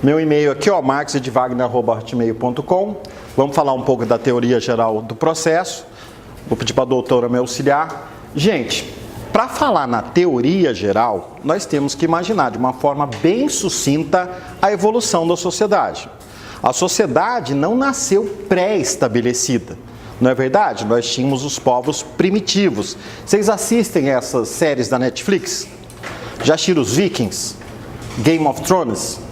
Meu e-mail aqui, ó, marxedwagner@hotmail.com. Vamos falar um pouco da teoria geral do processo. Vou pedir para a doutora me auxiliar. Gente, para falar na teoria geral, nós temos que imaginar de uma forma bem sucinta a evolução da sociedade. A sociedade não nasceu pré-estabelecida. Não é verdade? Nós tínhamos os povos primitivos. Vocês assistem essas séries da Netflix? Já assistiram os Vikings? Game of Thrones?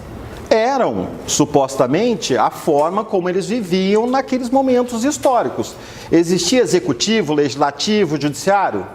Eram, supostamente, a forma como eles viviam naqueles momentos históricos. Existia executivo, legislativo, judiciário?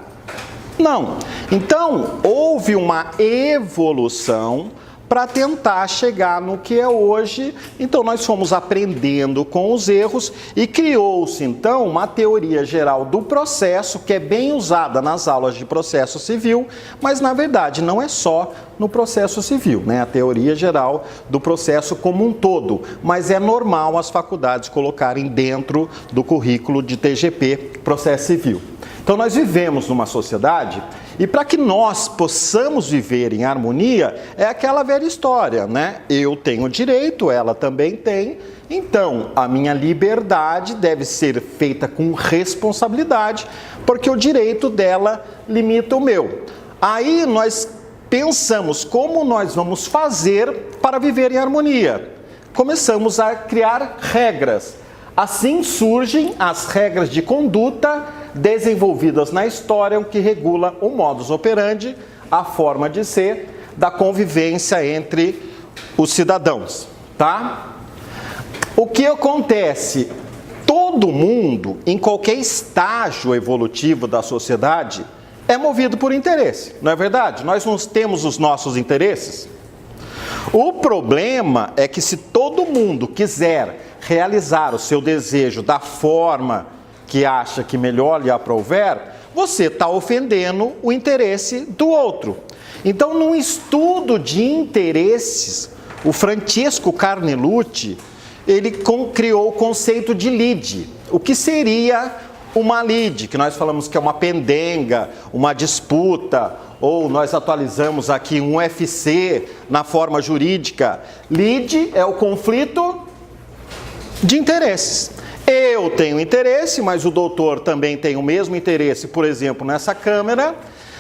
Não. Então, houve uma evolução para tentar chegar no que é hoje. Então, nós fomos aprendendo com os erros e criou-se, então, uma teoria geral do processo, que é bem usada nas aulas de processo civil, mas, na verdade, não é só no processo civil, né? A teoria geral do processo como um todo, mas é normal as faculdades colocarem dentro do currículo de TGP, processo civil. Então, nós vivemos numa sociedade e para que nós possamos viver em harmonia, é aquela velha história, né? Eu tenho direito, ela também tem, então a minha liberdade deve ser feita com responsabilidade, porque o direito dela limita o meu. Aí nós pensamos como nós vamos fazer para viver em harmonia. Começamos a criar regras. Assim surgem as regras de conduta desenvolvidas na história, o que regula o modus operandi, a forma de ser da convivência entre os cidadãos, tá? O que acontece? Todo mundo, em qualquer estágio evolutivo da sociedade, é movido por interesse, não é verdade? Nós não temos os nossos interesses. O problema é que se todo mundo quiser realizar o seu desejo da forma que acha que melhor lhe aprouver, você está ofendendo o interesse do outro. Então, num estudo de interesses, o Francesco Carnelucci, ele criou o conceito de lide. O que seria uma lide? Que nós falamos que é uma pendenga, uma disputa, ou nós atualizamos aqui um UFC na forma jurídica. Lide é o conflito de interesses. Eu tenho interesse, mas o doutor também tem o mesmo interesse, por exemplo, nessa câmera.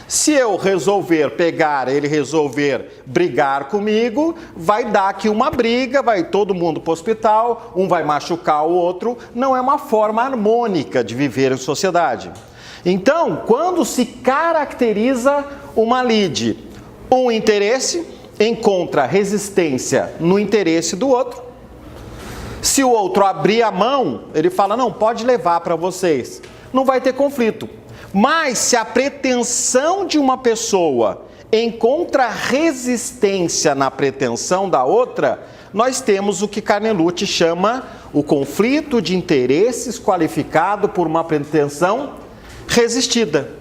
Se eu resolver pegar, ele resolver brigar comigo, vai dar aqui uma briga, vai todo mundo para o hospital, um vai machucar o outro. Não é uma forma harmônica de viver em sociedade. Então, quando se caracteriza uma lide, um interesse encontra resistência no interesse do outro. Se o outro abrir a mão, ele fala, não, pode levar para vocês. Não vai ter conflito. Mas se a pretensão de uma pessoa encontra resistência na pretensão da outra, nós temos o que Carnelucci chama o conflito de interesses qualificado por uma pretensão resistida.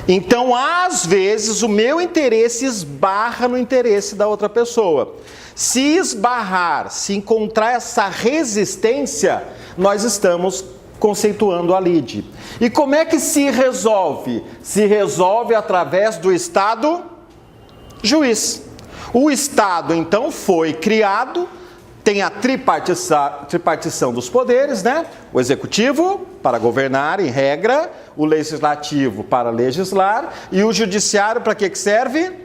Então, às vezes, o meu interesse esbarra no interesse da outra pessoa. Se esbarrar, se encontrar essa resistência, nós estamos conceituando a lide. E como é que se resolve? Se resolve através do Estado juiz. O Estado, então, foi criado, tem a tripartição dos poderes, né? O executivo, para governar, em regra, o legislativo, para legislar, e o judiciário, para que serve?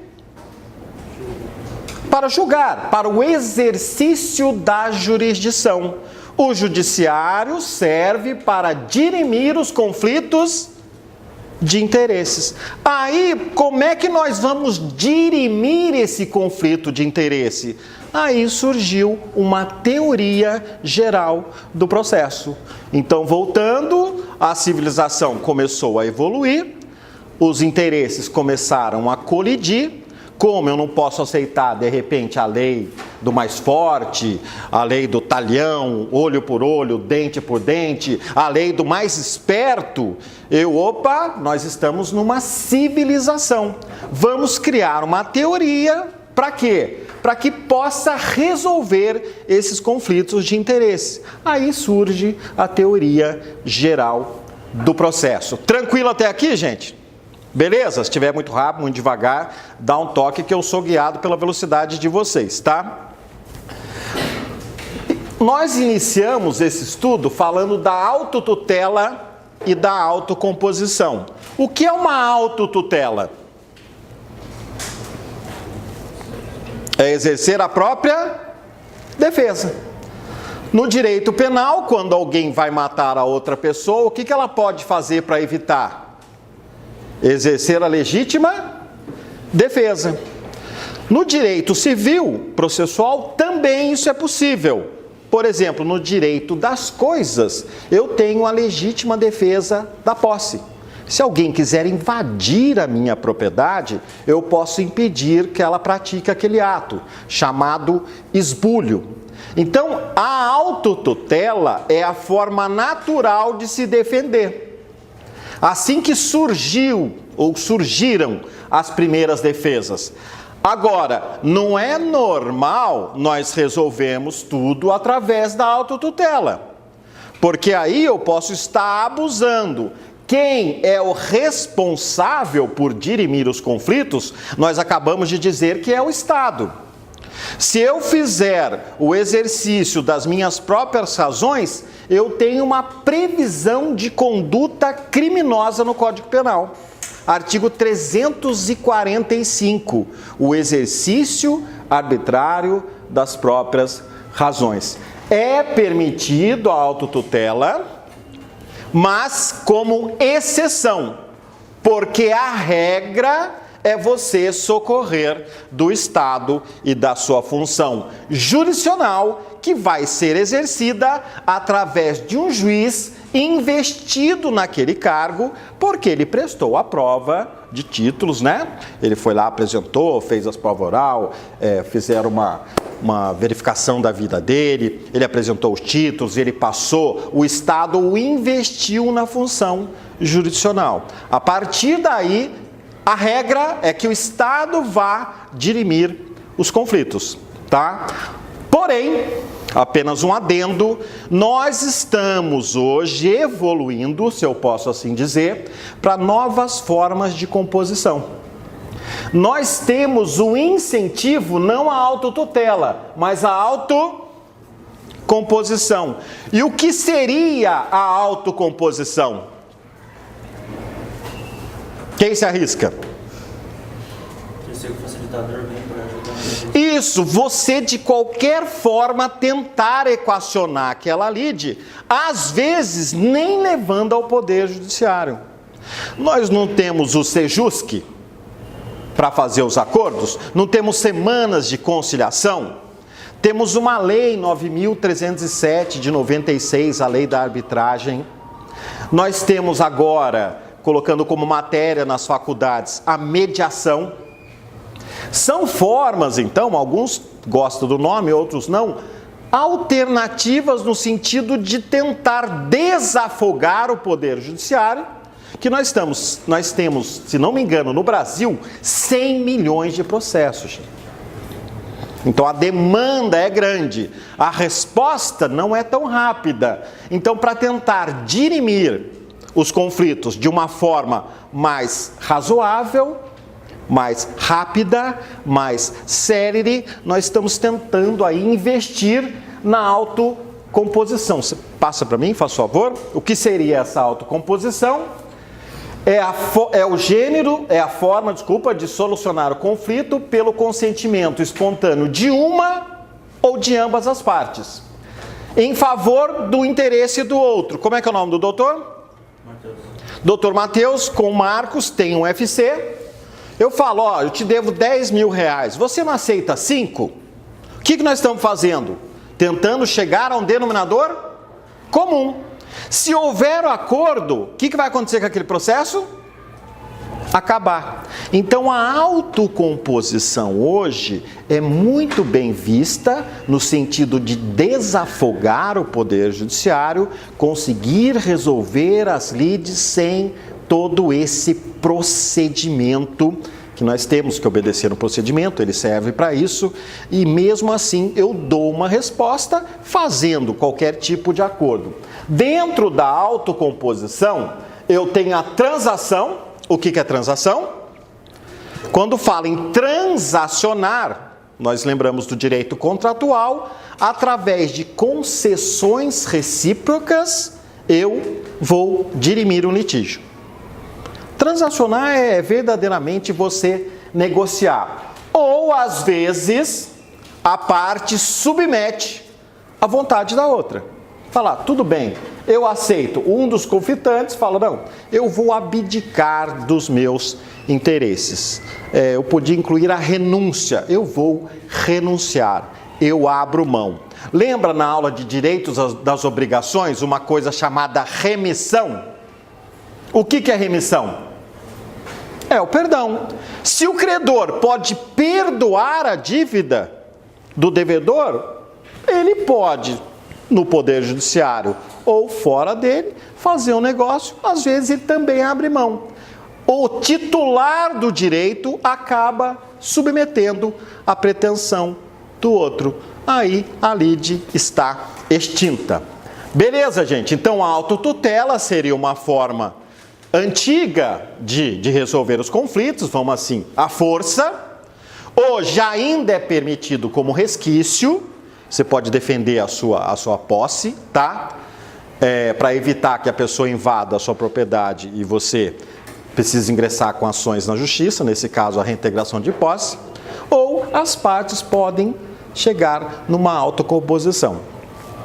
Para julgar, para o exercício da jurisdição. O judiciário serve para dirimir os conflitos de interesses. Aí, como é que nós vamos dirimir esse conflito de interesse? Aí surgiu uma teoria geral do processo. Então, voltando, a civilização começou a evoluir, os interesses começaram a colidir. Como eu não posso aceitar, de repente, a lei do mais forte, a lei do talhão, olho por olho, dente por dente, a lei do mais esperto, nós estamos numa civilização. Vamos criar uma teoria, para quê? Para que possa resolver esses conflitos de interesse. Aí surge a teoria geral do processo. Tranquilo até aqui, gente? Beleza? Se estiver muito rápido, muito devagar, dá um toque que eu sou guiado pela velocidade de vocês, tá? Nós iniciamos esse estudo falando da autotutela e da autocomposição. O que é uma autotutela? É exercer a própria defesa. No direito penal, quando alguém vai matar a outra pessoa, o que ela pode fazer para evitar? Exercer a legítima defesa. No direito civil processual, também isso é possível. Por exemplo, no direito das coisas, eu tenho a legítima defesa da posse. Se alguém quiser invadir a minha propriedade, eu posso impedir que ela pratique aquele ato, chamado esbulho. Então, a autotutela é a forma natural de se defender. Assim que surgiram as primeiras defesas. Agora, não é normal nós resolvemos tudo através da autotutela. Porque aí eu posso estar abusando. Quem é o responsável por dirimir os conflitos, nós acabamos de dizer que é o Estado. Se eu fizer o exercício das minhas próprias razões, eu tenho uma previsão de conduta criminosa no Código Penal. Artigo 345, o exercício arbitrário das próprias razões. É permitido a autotutela, mas como exceção, porque a regra é você socorrer do Estado e da sua função jurisdicional, que vai ser exercida através de um juiz investido naquele cargo, porque ele prestou a prova de títulos, né? Ele foi lá, apresentou, fez as provas oral, fizeram uma verificação da vida dele, ele apresentou os títulos, ele passou, o Estado o investiu na função jurisdicional. A partir daí, a regra é que o Estado vá dirimir os conflitos, tá? Porém, apenas um adendo, nós estamos hoje evoluindo, se eu posso assim dizer, para novas formas de composição. Nós temos o incentivo não à autotutela, mas à autocomposição. E o que seria a autocomposição? Quem se arrisca? Ser o facilitador vem para ajudar. Isso, você de qualquer forma tentar equacionar aquela lide, às vezes nem levando ao Poder Judiciário. Nós não temos o Sejusc para fazer os acordos, não temos semanas de conciliação, temos uma lei 9.307 de 96, a lei da arbitragem. Nós temos agora, colocando como matéria nas faculdades, a mediação. São formas, então, alguns gostam do nome, outros não, alternativas no sentido de tentar desafogar o Poder Judiciário, que nós temos, se não me engano, no Brasil, 100 milhões de processos. Então a demanda é grande, a resposta não é tão rápida. Então, para tentar dirimir os conflitos de uma forma mais razoável, mais rápida, mais célere, nós estamos tentando aí investir na autocomposição. Você passa para mim, faz favor? O que seria essa autocomposição? É a forma de solucionar o conflito pelo consentimento espontâneo de uma ou de ambas as partes, em favor do interesse do outro. Como é que é o nome do doutor? Matheus. Doutor Matheus, com Marcos, tem um FC. Eu falo, ó, eu te devo 10 mil reais, você não aceita 5? O que nós estamos fazendo? Tentando chegar a um denominador comum. Se houver o acordo, o que vai acontecer com aquele processo? Acabar. Então a autocomposição hoje é muito bem vista no sentido de desafogar o Poder Judiciário, conseguir resolver as lides sem todo esse procedimento, que nós temos que obedecer no procedimento, ele serve para isso, e mesmo assim eu dou uma resposta fazendo qualquer tipo de acordo. Dentro da autocomposição, eu tenho a transação. O que é transação? Quando falo em transacionar, nós lembramos do direito contratual, através de concessões recíprocas, eu vou dirimir um litígio. Transacionar é verdadeiramente você negociar. Ou, às vezes, a parte submete à vontade da outra. Falar, tudo bem, eu aceito. Um dos conflitantes fala, não, eu vou abdicar dos meus interesses. Eu podia incluir a renúncia, eu vou renunciar, eu abro mão. Lembra na aula de direitos das obrigações uma coisa chamada remissão? O que é remissão? É o perdão. Se o credor pode perdoar a dívida do devedor, ele pode, no Poder Judiciário ou fora dele, fazer um negócio, às vezes ele também abre mão. O titular do direito acaba submetendo a pretensão do outro. Aí a lide está extinta. Beleza, gente? Então a autotutela seria uma forma antiga de resolver os conflitos, vamos assim, à força. Hoje ainda é permitido como resquício, você pode defender a sua posse, tá? Para evitar que a pessoa invada a sua propriedade e você precisa ingressar com ações na justiça, nesse caso a reintegração de posse, ou as partes podem chegar numa autocomposição.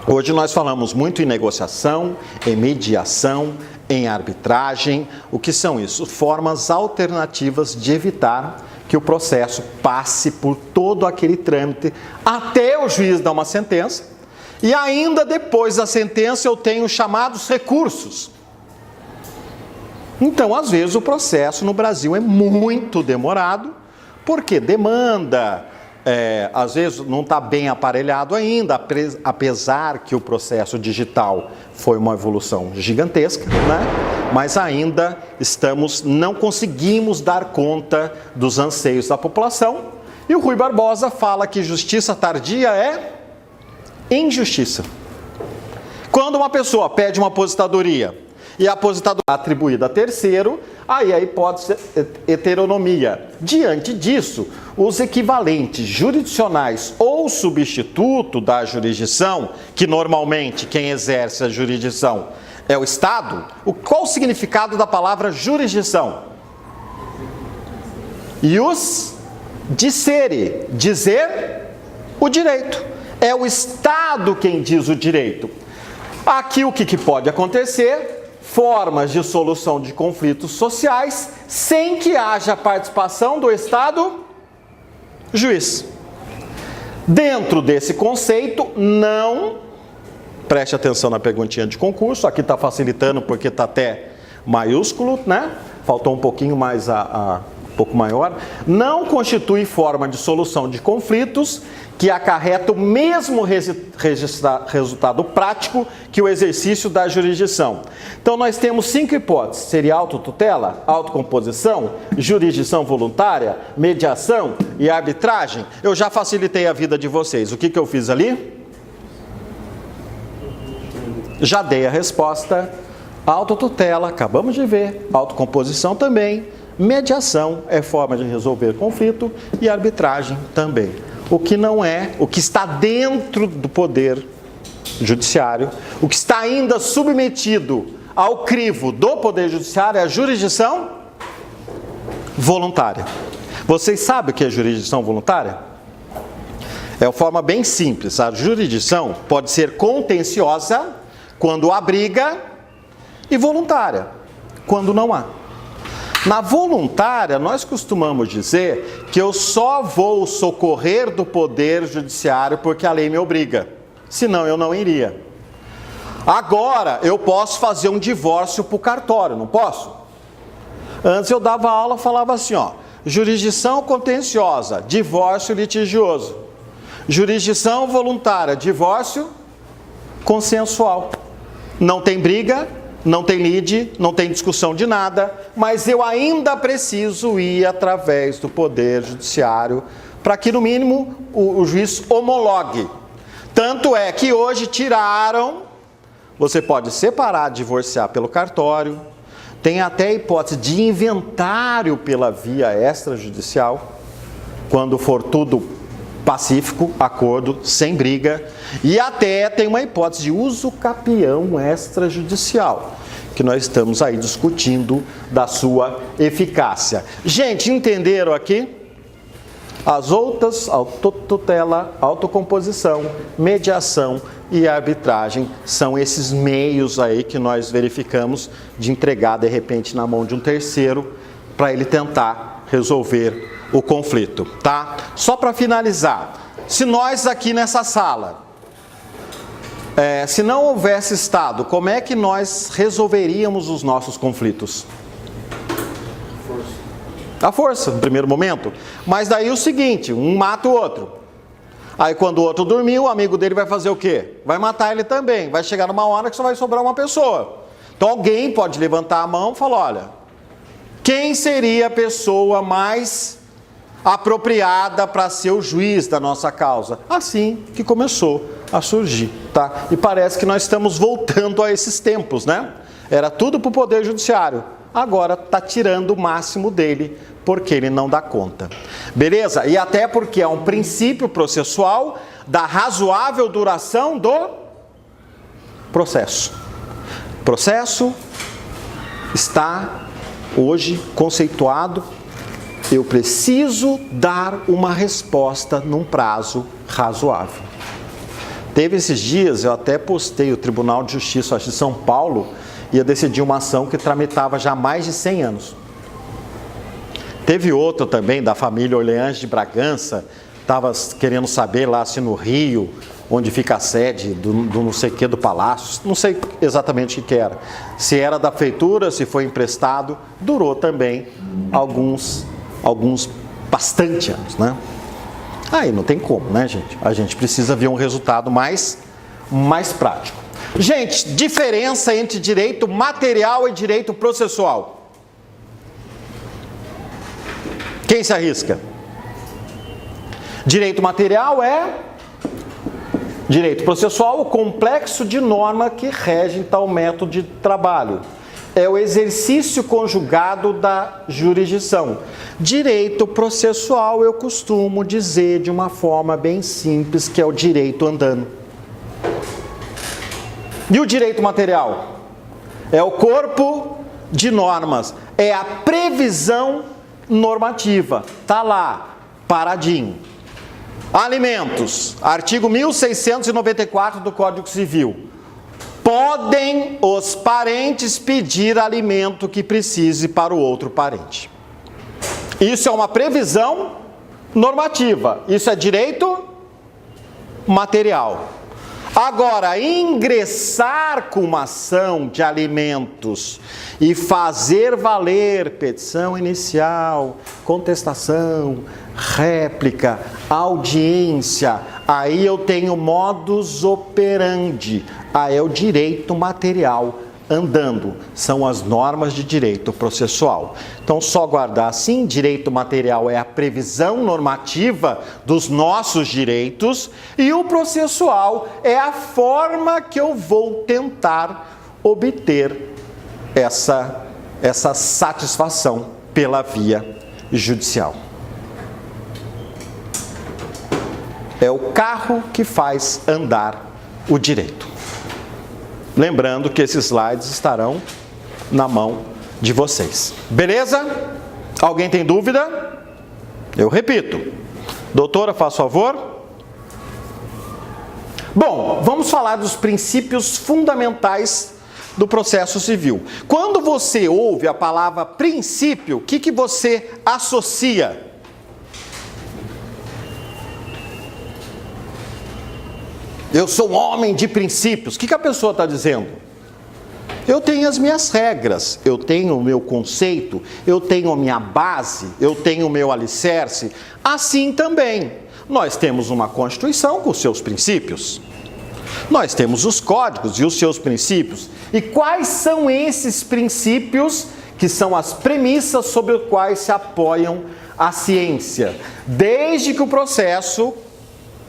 Hoje nós falamos muito em negociação, em mediação, em arbitragem. O que são isso? Formas alternativas de evitar que o processo passe por todo aquele trâmite até o juiz dar uma sentença. E ainda depois da sentença eu tenho chamados recursos. Então, às vezes, o processo no Brasil é muito demorado, porque demanda, às vezes não está bem aparelhado ainda, apesar que o processo digital foi uma evolução gigantesca, né? Mas ainda não conseguimos dar conta dos anseios da população. E o Rui Barbosa fala que justiça tardia é injustiça. Quando uma pessoa pede uma aposentadoria e a aposentadoria é atribuída a terceiro, aí a hipótese heteronomia. Diante disso, os equivalentes jurisdicionais ou substituto da jurisdição, que normalmente quem exerce a jurisdição é o Estado, qual o significado da palavra jurisdição? Ius dicere, dizer o direito. É o Estado quem diz o direito. Aqui o que pode acontecer? Formas de solução de conflitos sociais sem que haja participação do Estado juiz. Dentro desse conceito, não, preste atenção na perguntinha de concurso, aqui está facilitando porque está até maiúsculo, né? Faltou um pouquinho mais um pouco maior. Não constitui forma de solução de conflitos que acarreta o mesmo resultado prático que o exercício da jurisdição. Então, nós temos 5 hipóteses. Seria autotutela, autocomposição, jurisdição voluntária, mediação e arbitragem. Eu já facilitei a vida de vocês. O que eu fiz ali? Já dei a resposta. Autotutela, acabamos de ver. Autocomposição também. Mediação é forma de resolver conflito e arbitragem também. O que não é, o que está dentro do poder judiciário, o que está ainda submetido ao crivo do poder judiciário é a jurisdição voluntária. Vocês sabem o que é jurisdição voluntária? É uma forma bem simples. A jurisdição pode ser contenciosa quando abriga e voluntária quando não há. Na voluntária, nós costumamos dizer que eu só vou socorrer do poder judiciário porque a lei me obriga, senão eu não iria. Agora, eu posso fazer um divórcio para o cartório, não posso? Antes eu dava aula, falava assim, jurisdição contenciosa, divórcio litigioso. Jurisdição voluntária, divórcio consensual. Não tem briga, não tem lide, não tem discussão de nada, mas eu ainda preciso ir através do Poder Judiciário para que, no mínimo, o juiz homologue. Tanto é que hoje tiraram, você pode separar, divorciar pelo cartório, tem até a hipótese de inventário pela via extrajudicial, quando for tudo pacífico, acordo, sem briga, e até tem uma hipótese de uso capião extrajudicial, que nós estamos aí discutindo da sua eficácia. Gente, entenderam aqui? As outras, autotutela, autocomposição, mediação e arbitragem são esses meios aí que nós verificamos de entregar de repente na mão de um terceiro para ele tentar resolver o conflito, tá? Só para finalizar, se nós aqui nessa sala, se não houvesse Estado, como é que nós resolveríamos os nossos conflitos? A força, no primeiro momento. Mas daí o seguinte, um mata o outro. Aí quando o outro dormiu, o amigo dele vai fazer o quê? Vai matar ele também. Vai chegar numa hora que só vai sobrar uma pessoa. Então alguém pode levantar a mão e falar, olha, quem seria a pessoa mais apropriada para ser o juiz da nossa causa? Assim que começou a surgir, tá? E parece que nós estamos voltando a esses tempos, né? Era tudo para o Poder Judiciário. Agora está tirando o máximo dele, porque ele não dá conta. Beleza? E até porque é um princípio processual da razoável duração do processo. O processo está hoje conceituado, eu preciso dar uma resposta num prazo razoável. Teve esses dias, eu até postei, o Tribunal de Justiça de São Paulo ia decidir uma ação que tramitava já há mais de 100 anos. Teve outra também, da família Orleans de Bragança, estava querendo saber lá se no Rio, onde fica a sede do não sei o que do palácio, não sei exatamente o que era. Se era da feitura, se foi emprestado, durou também alguns bastante anos, né? Aí não tem como, né, gente? A gente precisa ver um resultado mais prático. Gente, diferença entre direito material e direito processual. Quem se arrisca? Direito material é direito processual, o complexo de norma que rege tal método de trabalho. É o exercício conjugado da jurisdição. Direito processual eu costumo dizer de uma forma bem simples, que é o direito andando. E o direito material? É o corpo de normas, é a previsão normativa, está lá, paradinho. Alimentos, artigo 1694 do Código Civil. Podem os parentes pedir alimento que precise para o outro parente. Isso é uma previsão normativa, isso é direito material. Agora, ingressar com uma ação de alimentos e fazer valer petição inicial, contestação, réplica, audiência, aí eu tenho modus operandi, aí é o direito material andando, são as normas de direito processual. Então, só guardar assim, direito material é a previsão normativa dos nossos direitos e o processual é a forma que eu vou tentar obter essa satisfação pela via judicial. É o carro que faz andar o direito. Lembrando que esses slides estarão na mão de vocês. Beleza? Alguém tem dúvida? Eu repito. Doutora, faz favor. Bom, vamos falar dos princípios fundamentais do processo civil. Quando você ouve a palavra princípio, o que você associa? Eu sou um homem de princípios. O que a pessoa está dizendo? Eu tenho as minhas regras, eu tenho o meu conceito, eu tenho a minha base, eu tenho o meu alicerce. Assim também, nós temos uma Constituição com os seus princípios. Nós temos os códigos e os seus princípios. E quais são esses princípios que são as premissas sobre os quais se apoiam a ciência? Desde que o processo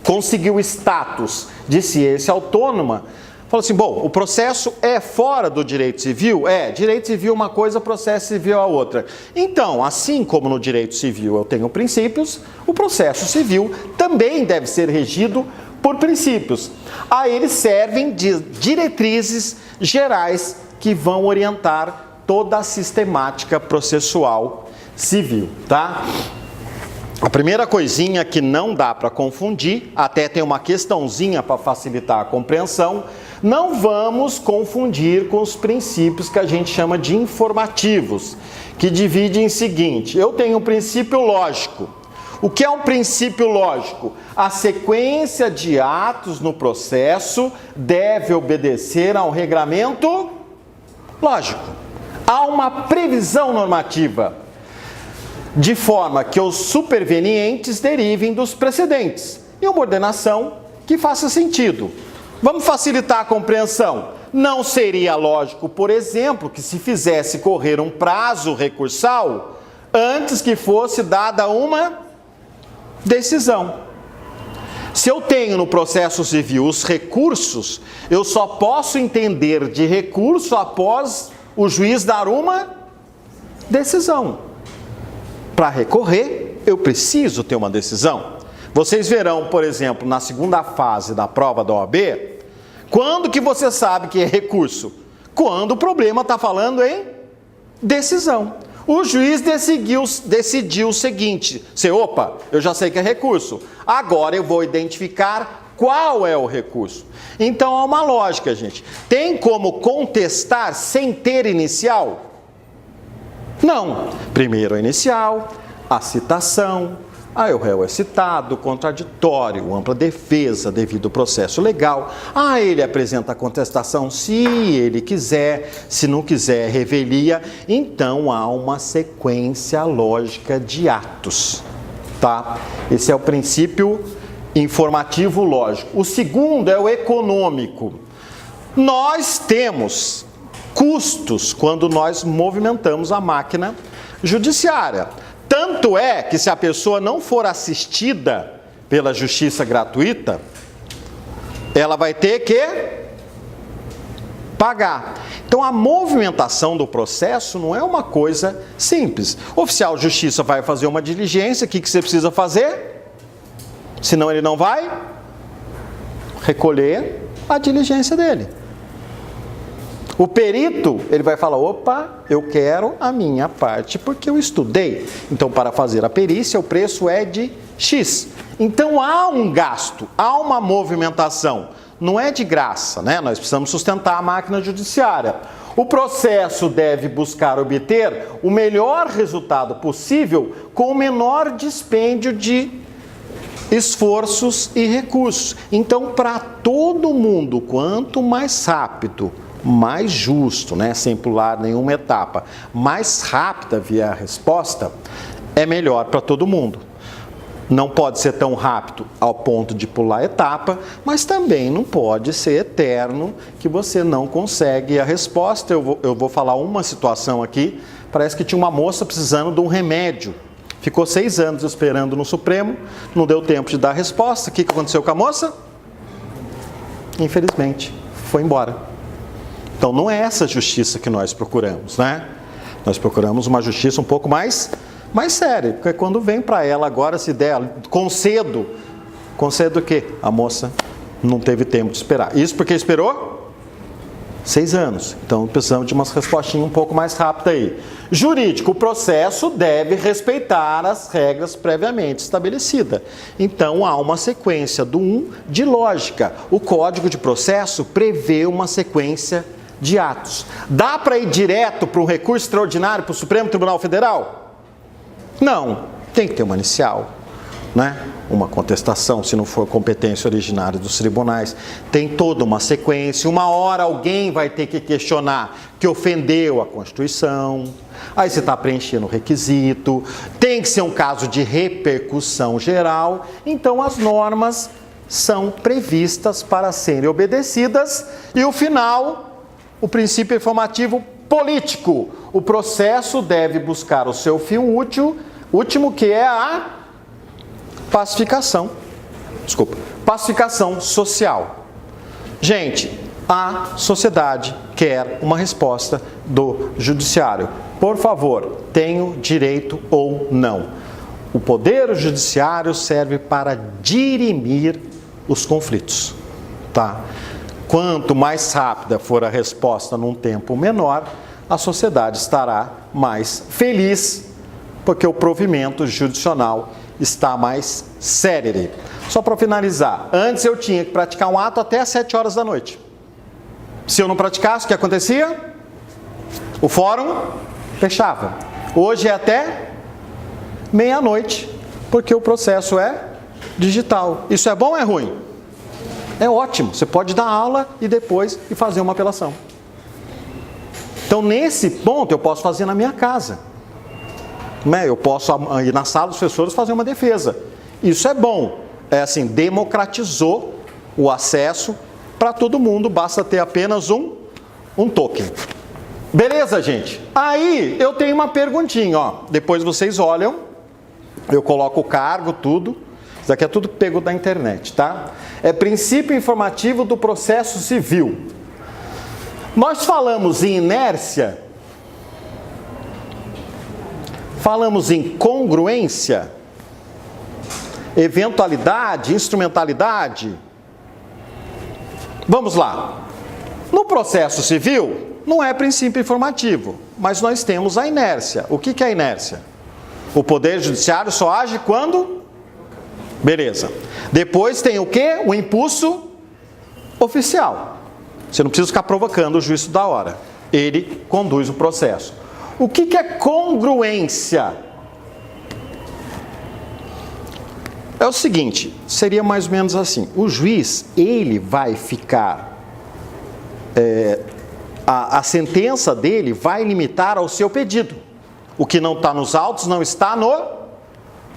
conseguiu o status de ciência autônoma, Falou assim, bom, o processo é fora do direito civil? É, direito civil é uma coisa, processo civil é a outra. Então, assim como no direito civil eu tenho princípios, o processo civil também deve ser regido por princípios. Aí eles servem de diretrizes gerais que vão orientar toda a sistemática processual civil, tá? A primeira coisinha que não dá para confundir, até tem uma questãozinha para facilitar a compreensão, não vamos confundir com os princípios que a gente chama de informativos, que divide em seguinte, eu tenho um princípio lógico. O que é um princípio lógico? A sequência de atos no processo deve obedecer a um regramento lógico. Há uma previsão normativa, de forma que os supervenientes derivem dos precedentes, e uma ordenação que faça sentido. Vamos facilitar a compreensão. Não seria lógico, por exemplo, que se fizesse correr um prazo recursal antes que fosse dada uma decisão. Se eu tenho no processo civil os recursos, eu só posso entender de recurso após o juiz dar uma decisão. Para recorrer, eu preciso ter uma decisão. Vocês verão, por exemplo, na segunda fase da prova da OAB, quando que você sabe que é recurso? Quando o problema está falando em decisão. O juiz decidiu o seguinte, opa, eu já sei que é recurso, agora eu vou identificar qual é o recurso. Então há uma lógica, gente. Tem como contestar sem ter inicial? Não. Primeiro a inicial, a citação, aí o réu é citado, contraditório, ampla defesa devido ao processo legal. Ele apresenta a contestação se ele quiser, se não quiser, revelia. Então há uma sequência lógica de atos, tá? Esse é o princípio informativo lógico. O segundo é o econômico. Nós temos custos quando nós movimentamos a máquina judiciária. Tanto é que se a pessoa não for assistida pela justiça gratuita, ela vai ter que pagar. Então a movimentação do processo não é uma coisa simples. O oficial de justiça vai fazer uma diligência, o que você precisa fazer? Senão ele não vai recolher a diligência dele. O perito, ele vai falar, opa, eu quero a minha parte porque eu estudei. Então, para fazer a perícia, o preço é de X. Então, há um gasto, há uma movimentação. Não é de graça, né? Nós precisamos sustentar a máquina judiciária. O processo deve buscar obter o melhor resultado possível com o menor dispêndio de esforços e recursos. Então, para todo mundo, quanto mais rápido, mais justo, né, sem pular nenhuma etapa, mais rápida vier a resposta, é melhor para todo mundo. Não pode ser tão rápido ao ponto de pular etapa, mas também não pode ser eterno que você não consegue a resposta. Eu vou falar uma situação aqui, parece que tinha uma moça precisando de um remédio. Ficou 6 anos esperando no Supremo, não deu tempo de dar a resposta. O que aconteceu com a moça? Infelizmente, foi embora. Então, não é essa justiça que nós procuramos, né? Nós procuramos uma justiça um pouco mais séria, porque quando vem para ela agora, se der, concedo o quê? A moça não teve tempo de esperar. Isso porque esperou 6 anos. Então, precisamos de umas respostinhas um pouco mais rápidas aí. Jurídico, o processo deve respeitar as regras previamente estabelecidas. Então, há uma sequência de lógica. O Código de Processo prevê uma sequência de atos. Dá para ir direto para um recurso extraordinário para o Supremo Tribunal Federal? Não, tem que ter uma inicial, né? Uma contestação, se não for competência originária dos tribunais. Tem toda uma sequência. Uma hora alguém vai ter que questionar que ofendeu a Constituição. Aí você está preenchendo o requisito. Tem que ser um caso de repercussão geral. Então as normas são previstas para serem obedecidas. E o final, o princípio informativo político. O processo deve buscar o seu fim último, que é a pacificação social. Gente, A sociedade quer uma resposta do judiciário. Por favor, tenho direito ou não? O poder judiciário serve para dirimir os conflitos, tá? Quanto mais rápida for a resposta num tempo menor, a sociedade estará mais feliz, porque o provimento judicional está mais célere. Só para finalizar, antes eu tinha que praticar um ato até às 7 horas da noite. Se eu não praticasse, o que acontecia? O fórum fechava. Hoje é até meia-noite, porque o processo é digital. Isso é bom ou é ruim? É ótimo. Você pode dar aula e depois fazer uma apelação. Então, nesse ponto, eu posso fazer na minha casa. Eu posso ir na sala dos professores fazer uma defesa. Isso é bom. É assim, democratizou o acesso para todo mundo, basta ter apenas um token. Beleza, gente? Aí eu tenho uma perguntinha, ó. Depois vocês olham, eu coloco o cargo, tudo. Isso aqui é tudo pego da internet, tá? É princípio informativo do processo civil. Nós falamos em inércia, falamos em congruência, eventualidade, instrumentalidade. Vamos lá. No processo civil, não é princípio informativo, mas nós temos a inércia. O que é a inércia? O Poder Judiciário só age quando? Beleza. Depois tem o quê? O impulso oficial. Você não precisa ficar provocando o juízo da hora. Ele conduz o processo. O que é congruência? É o seguinte, seria mais ou menos assim. O juiz, ele vai ficar... a sentença dele vai limitar ao seu pedido. O que não está nos autos não está no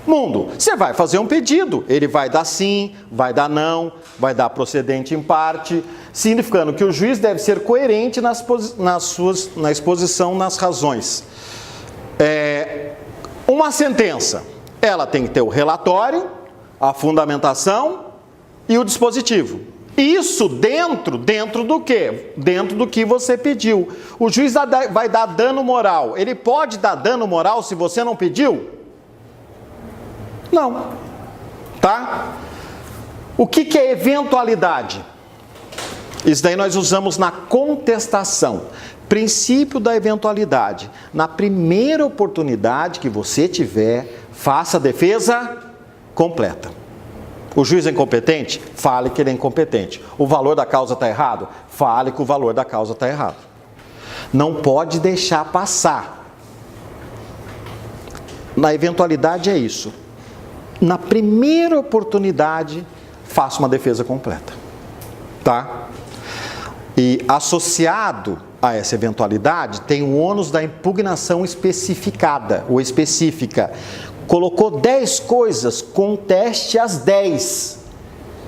mundo. Você vai fazer um pedido, ele vai dar sim, vai dar não, vai dar procedente em parte, significando que o juiz deve ser coerente na exposição nas razões. Uma sentença, ela tem que ter o relatório, a fundamentação e o dispositivo. Isso dentro do quê? Dentro do que você pediu. O juiz vai dar dano moral. Ele pode dar dano moral se você não pediu? Não. Tá? O que é eventualidade? Isso daí nós usamos na contestação. Princípio da eventualidade. Na primeira oportunidade que você tiver, faça a defesa completa. O juiz é incompetente? Fale que ele é incompetente. O valor da causa está errado? Fale que o valor da causa está errado. Não pode deixar passar. Na eventualidade é isso. Na primeira oportunidade, faça uma defesa completa. Tá? E associado a essa eventualidade, tem o ônus da impugnação especificada ou específica. Colocou 10 coisas, conteste as 10.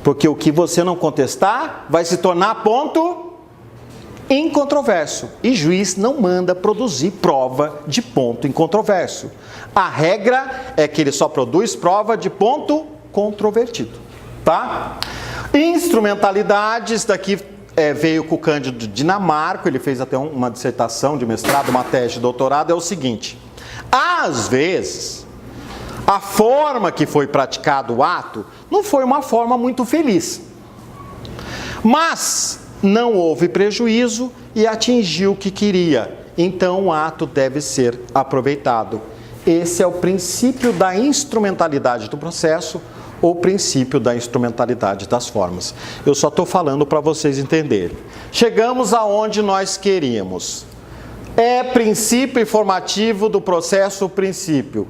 Porque o que você não contestar vai se tornar ponto incontroverso. E juiz não manda produzir prova de ponto incontroverso. A regra é que ele só produz prova de ponto controvertido. Tá? Instrumentalidades, daqui veio com o Cândido Dinamarco, ele fez até uma dissertação de mestrado, uma tese de doutorado, é o seguinte. Às vezes... a forma que foi praticado o ato não foi uma forma muito feliz. Mas não houve prejuízo e atingiu o que queria. Então o ato deve ser aproveitado. Esse é o princípio da instrumentalidade do processo ou princípio da instrumentalidade das formas. Eu só estou falando para vocês entenderem. Chegamos aonde nós queríamos. É princípio informativo do processo o princípio.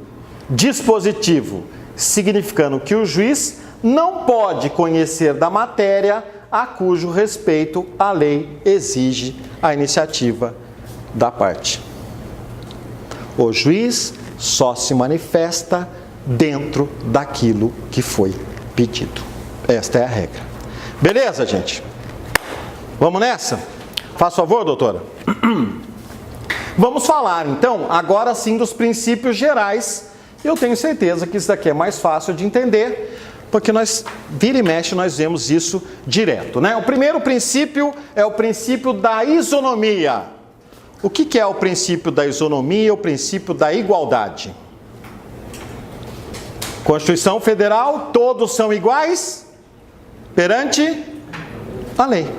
Dispositivo, significando que o juiz não pode conhecer da matéria a cujo respeito a lei exige a iniciativa da parte. O juiz só se manifesta dentro daquilo que foi pedido. Esta é a regra. Beleza, gente? Vamos nessa? Faz favor, doutora. Vamos falar, então, agora sim dos princípios gerais. Eu tenho certeza que isso daqui é mais fácil de entender, porque nós, vira e mexe, nós vemos isso direto, né? O primeiro princípio é o princípio da isonomia. O que é o princípio da isonomia? O princípio da igualdade. Constituição Federal, todos são iguais perante a lei.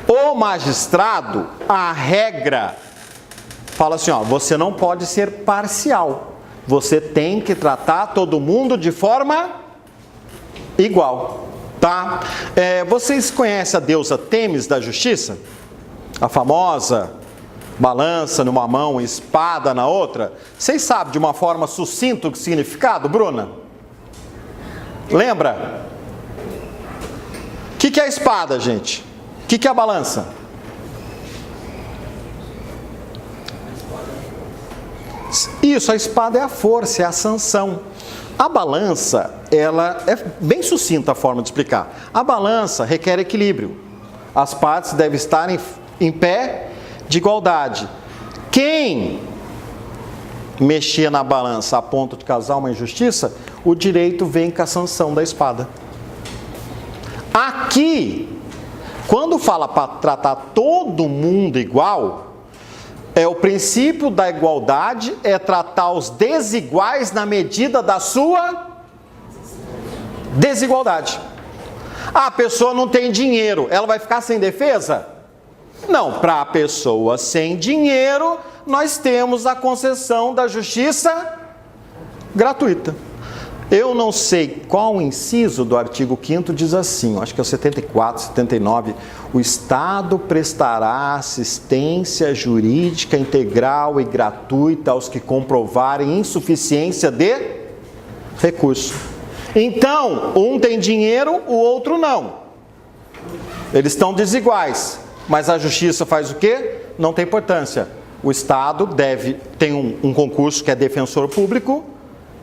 O magistrado, a regra, fala assim, ó, você não pode ser parcial. Você tem que tratar todo mundo de forma igual, tá? Vocês conhecem a deusa Têmis da justiça? A famosa balança numa mão, espada na outra. Vocês sabem de uma forma sucinta o significado, Bruna? Lembra? O que é a espada, gente? O que é a balança? Isso, a espada é a força, é a sanção. A balança, ela é bem sucinta a forma de explicar. A balança requer equilíbrio. As partes devem estar em pé de igualdade. Quem mexer na balança a ponto de causar uma injustiça, o direito vem com a sanção da espada. Aqui, quando fala para tratar todo mundo igual, o princípio da igualdade é tratar os desiguais na medida da sua desigualdade. A pessoa não tem dinheiro, ela vai ficar sem defesa? Não, para a pessoa sem dinheiro, nós temos a concessão da justiça gratuita. Eu não sei qual o inciso do artigo 5º diz assim, acho que é o 74, 79, o Estado prestará assistência jurídica integral e gratuita aos que comprovarem insuficiência de recurso. Então, um tem dinheiro, o outro não. Eles estão desiguais, mas a justiça faz o quê? Não tem importância. O Estado tem um concurso que é defensor público,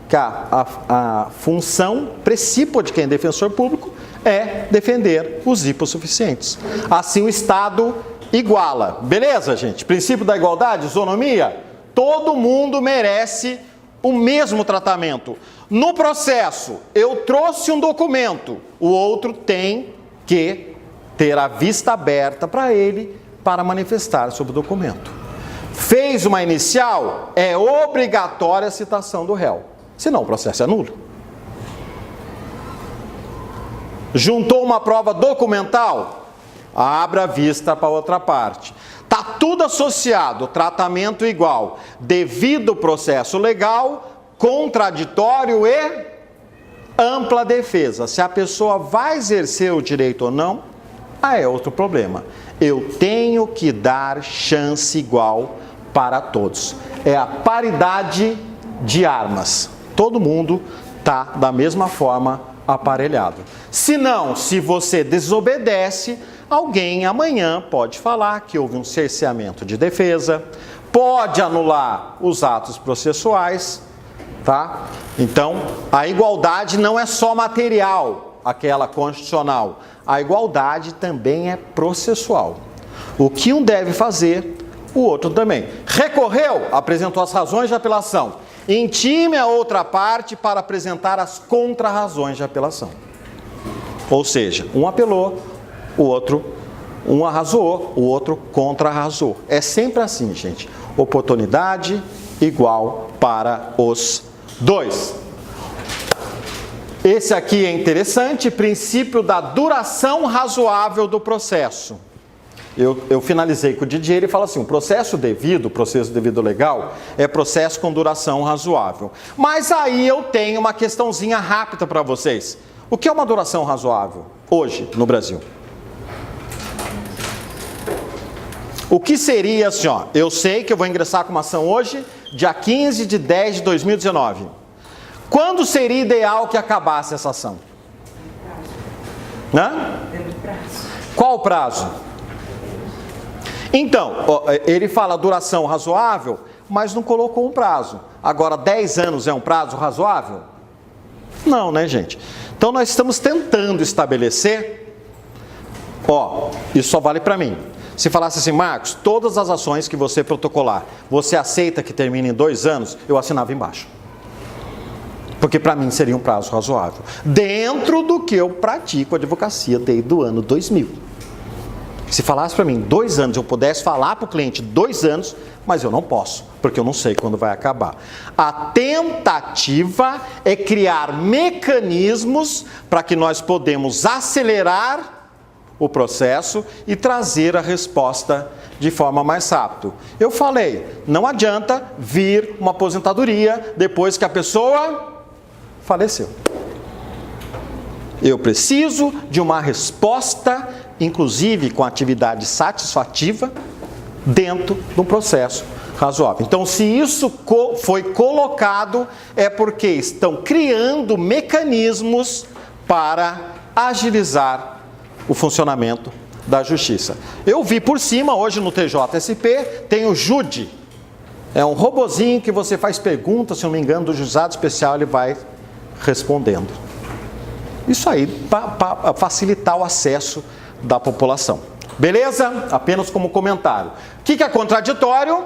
que a função precípua de quem é defensor público é defender os hipossuficientes. Assim o Estado iguala. Beleza, gente? Princípio da igualdade, isonomia. Todo mundo merece o mesmo tratamento. No processo, eu trouxe um documento, o outro tem que ter a vista aberta para ele para manifestar sobre o documento. Fez uma inicial, é obrigatória a citação do réu. Senão o processo é nulo. Juntou uma prova documental, abre a vista para outra parte. Está tudo associado, tratamento igual, devido processo legal, contraditório e ampla defesa. Se a pessoa vai exercer o direito ou não, aí é outro problema. Eu tenho que dar chance igual para todos. É a paridade de armas. Todo mundo está da mesma forma aparelhado. Se não, se você desobedece, alguém amanhã pode falar que houve um cerceamento de defesa, pode anular os atos processuais, tá? Então, a igualdade não é só material, aquela constitucional. A igualdade também é processual. O que um deve fazer, o outro também. Recorreu, apresentou as razões de apelação. Intime a outra parte para apresentar as contrarrazões de apelação. Ou seja, um apelou, um arrasou, o outro contrarrazou. É sempre assim, gente. Oportunidade igual para os dois. Esse aqui é interessante, princípio da duração razoável do processo. Eu finalizei com o Didier, ele fala assim, o processo devido legal, é processo com duração razoável. Mas aí eu tenho uma questãozinha rápida para vocês. O que é uma duração razoável hoje no Brasil? O que seria assim, ó, eu sei que eu vou ingressar com uma ação hoje, dia 15 de 10 de 2019. Quando seria ideal que acabasse essa ação? Qual o prazo? Então, ele fala duração razoável, mas não colocou um prazo. Agora, 10 anos é um prazo razoável? Não, né, gente? Então, nós estamos tentando estabelecer, isso só vale para mim. Se falasse assim, Marcos, todas as ações que você protocolar, você aceita que termine em 2 anos? Eu assinava embaixo. Porque para mim seria um prazo razoável, dentro do que eu pratico a advocacia desde o ano 2000. Se falasse para mim 2 anos, eu pudesse falar para o cliente 2 anos, mas eu não posso, porque eu não sei quando vai acabar. A tentativa é criar mecanismos para que nós podemos acelerar o processo e trazer a resposta de forma mais rápida. Eu falei, não adianta vir uma aposentadoria depois que a pessoa faleceu. Eu preciso de uma resposta, inclusive com atividade satisfativa, dentro de um processo razoável. Então, se isso foi colocado, é porque estão criando mecanismos para agilizar o funcionamento da justiça. Eu vi por cima, hoje no TJSP, tem o Jude. É um robozinho que você faz perguntas, se não me engano, do juizado especial, ele vai respondendo. Isso aí, para facilitar o acesso da população. Beleza? Apenas como comentário. O que é contraditório?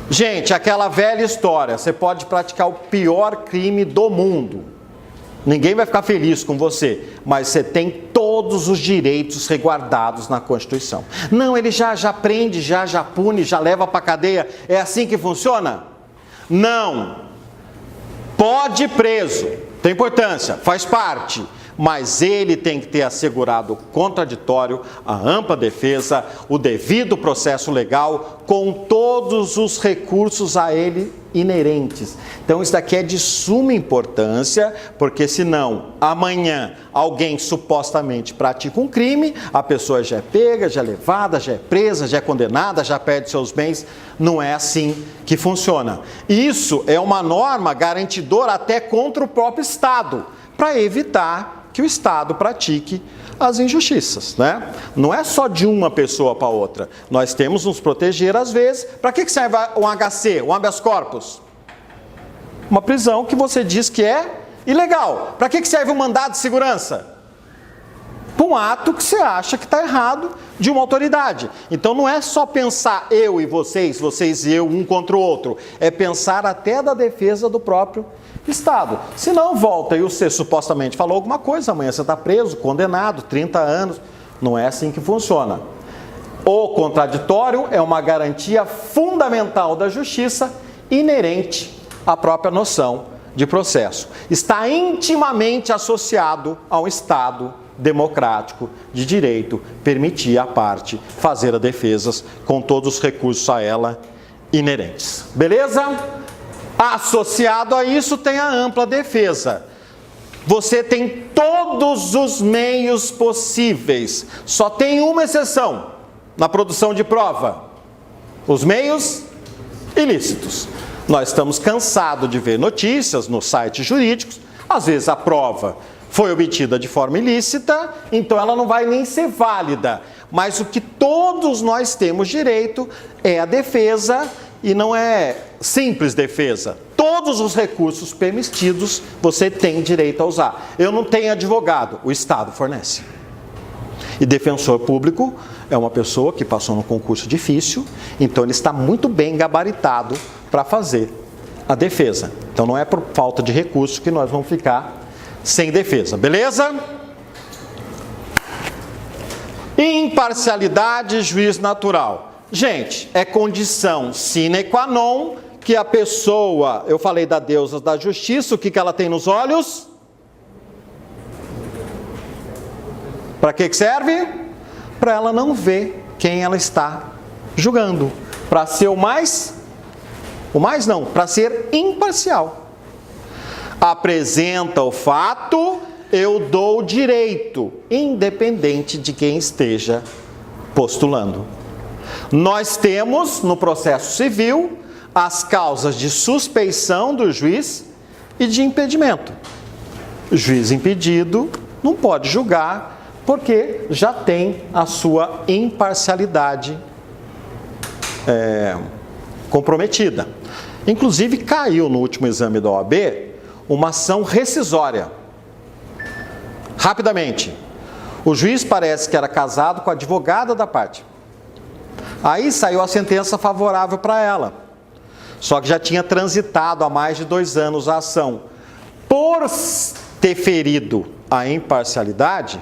Gente, aquela velha história, você pode praticar o pior crime do mundo. Ninguém vai ficar feliz com você, mas você tem todos os direitos resguardados na Constituição. Não, ele já prende, já pune, já leva para a cadeia. É assim que funciona? Não. Pode ir preso, tem importância, faz parte. Mas ele tem que ter assegurado o contraditório, a ampla defesa, o devido processo legal, com todos os recursos a ele inerentes. Então isso daqui é de suma importância, porque senão amanhã alguém supostamente pratica um crime, a pessoa já é pega, já é levada, já é presa, já é condenada, já perde seus bens. Não é assim que funciona. Isso é uma norma garantidora até contra o próprio Estado, para evitar que o Estado pratique as injustiças, né? Não é só de uma pessoa para outra. Nós temos nos proteger às vezes. Para que serve um HC, um habeas corpus? Uma prisão que você diz que é ilegal. Para que serve um mandado de segurança? Para um ato que você acha que está errado de uma autoridade. Então não é só pensar eu e vocês e eu, um contra o outro. É pensar até da defesa do próprio Estado. Se não volta e você supostamente falou alguma coisa, amanhã você está preso, condenado, 30 anos. Não é assim que funciona. O contraditório é uma garantia fundamental da justiça, inerente à própria noção de processo. Está intimamente associado ao Estado democrático de direito, permitir à parte fazer as defesas com todos os recursos a ela inerentes. Beleza? Associado a isso tem a ampla defesa. Você tem todos os meios possíveis. Só tem uma exceção na produção de prova: os meios ilícitos. Nós estamos cansados de ver notícias nos sites jurídicos. Às vezes a prova foi obtida de forma ilícita, então ela não vai nem ser válida. Mas o que todos nós temos direito é a defesa. E não é simples defesa. Todos os recursos permitidos você tem direito a usar. Eu não tenho advogado, o Estado fornece. E defensor público é uma pessoa que passou num concurso difícil, então ele está muito bem gabaritado para fazer a defesa. Então não é por falta de recurso que nós vamos ficar sem defesa, beleza? Imparcialidade, juiz natural. Gente, é condição sine qua non que a pessoa, eu falei da deusa da justiça, o que ela tem nos olhos? Para que serve? Para ela não ver quem ela está julgando. Para ser para ser imparcial. Apresenta o fato, eu dou o direito, independente de quem esteja postulando. Nós temos, no processo civil, as causas de suspeição do juiz e de impedimento. O juiz impedido não pode julgar porque já tem a sua imparcialidade comprometida. Inclusive, caiu no último exame da OAB uma ação rescisória. Rapidamente, o juiz parece que era casado com a advogada da parte. Aí saiu a sentença favorável para ela. só que já tinha transitado há mais de 2 anos a ação. Por ter ferido a imparcialidade,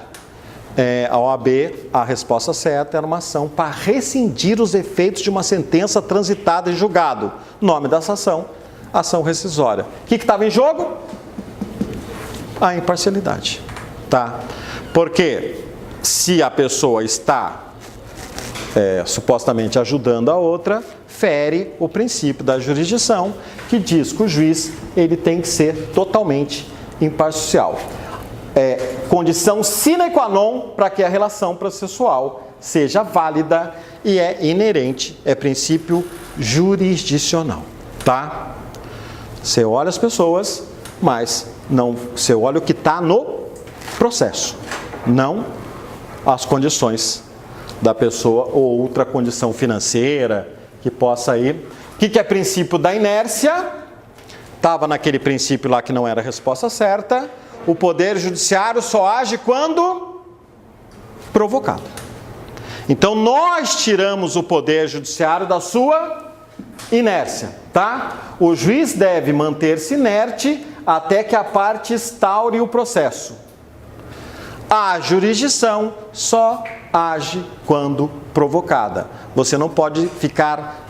a OAB, a resposta certa era uma ação para rescindir os efeitos de uma sentença transitada em julgado. Nome dessa ação, ação rescisória. O que estava em jogo? A imparcialidade. Tá? Porque se a pessoa está supostamente ajudando a outra, fere o princípio da jurisdição, que diz que o juiz ele tem que ser totalmente imparcial. Condição sine qua non para que a relação processual seja válida e é inerente, é princípio jurisdicional, tá? Você olha as pessoas, mas não, você olha o que está no processo, não as condições da pessoa ou outra condição financeira que possa ir. O que é princípio da inércia? Estava naquele princípio lá que não era a resposta certa. O Poder Judiciário só age quando provocado. Então, nós tiramos o Poder Judiciário da sua inércia, tá? O juiz deve manter-se inerte até que a parte instaure o processo. A jurisdição só age quando provocada. Você não pode ficar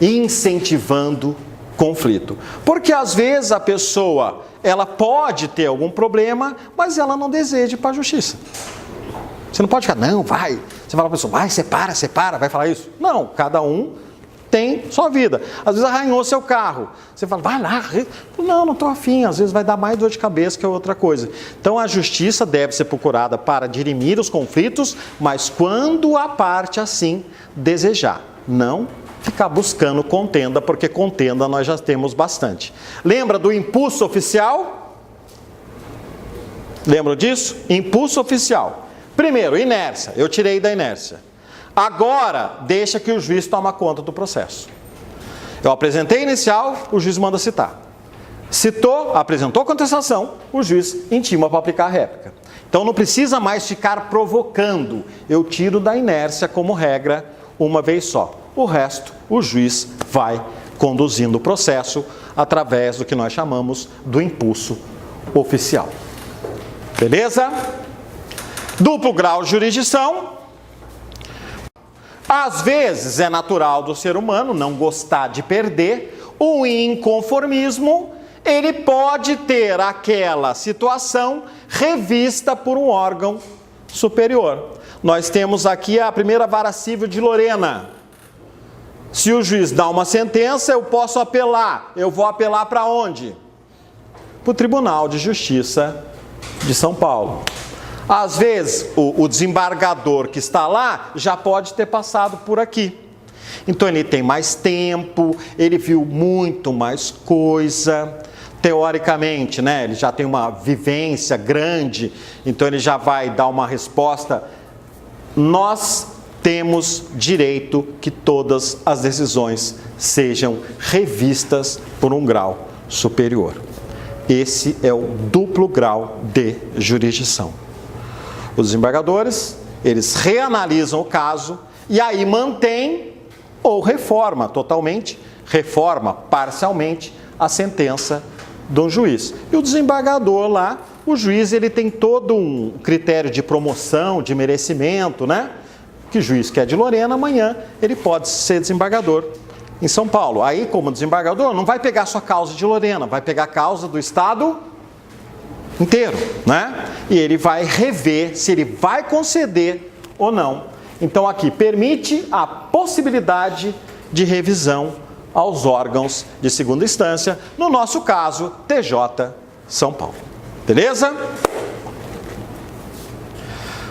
incentivando conflito. Porque às vezes a pessoa, ela pode ter algum problema, mas ela não deseja ir para a justiça. Você não pode ficar, não, vai. Você fala para a pessoa, vai, separa, vai falar isso? Não, cada um tem sua vida. Às vezes arranhou seu carro. Você fala, vai lá. Não estou afim. Às vezes vai dar mais dor de cabeça que outra coisa. Então a justiça deve ser procurada para dirimir os conflitos, mas quando a parte assim desejar. Não ficar buscando contenda, porque contenda nós já temos bastante. Lembra do impulso oficial? Lembram disso? Impulso oficial. Primeiro, inércia. Eu tirei da inércia. Agora, deixa que o juiz toma conta do processo. Eu apresentei inicial, o juiz manda citar. Citou, apresentou contestação, o juiz intima para aplicar a réplica. Então não precisa mais ficar provocando. Eu tiro da inércia como regra uma vez só. O resto, o juiz vai conduzindo o processo através do que nós chamamos do impulso oficial. Beleza? Duplo grau de jurisdição. Às vezes é natural do ser humano não gostar de perder. O inconformismo, ele pode ter aquela situação revista por um órgão superior. Nós temos aqui a primeira vara civil de Lorena. Se o juiz dá uma sentença, eu posso apelar. Eu vou apelar para onde? Para o Tribunal de Justiça de São Paulo. Às vezes, o desembargador que está lá já pode ter passado por aqui. Então, ele tem mais tempo, ele viu muito mais coisa. Teoricamente, né, ele já tem uma vivência grande, então ele já vai dar uma resposta. Nós temos direito que todas as decisões sejam revistas por um grau superior. Esse é o duplo grau de jurisdição. Os desembargadores, eles reanalisam o caso e aí mantém ou reforma totalmente, reforma parcialmente a sentença do juiz. E o desembargador lá, o juiz, ele tem todo um critério de promoção, de merecimento, né? Que o juiz que é de Lorena, amanhã ele pode ser desembargador em São Paulo. Aí, como desembargador, não vai pegar sua causa de Lorena, vai pegar a causa do Estado inteiro, né? E ele vai rever se ele vai conceder ou não. Então aqui permite a possibilidade de revisão aos órgãos de segunda instância, no nosso caso, TJ São Paulo. Beleza?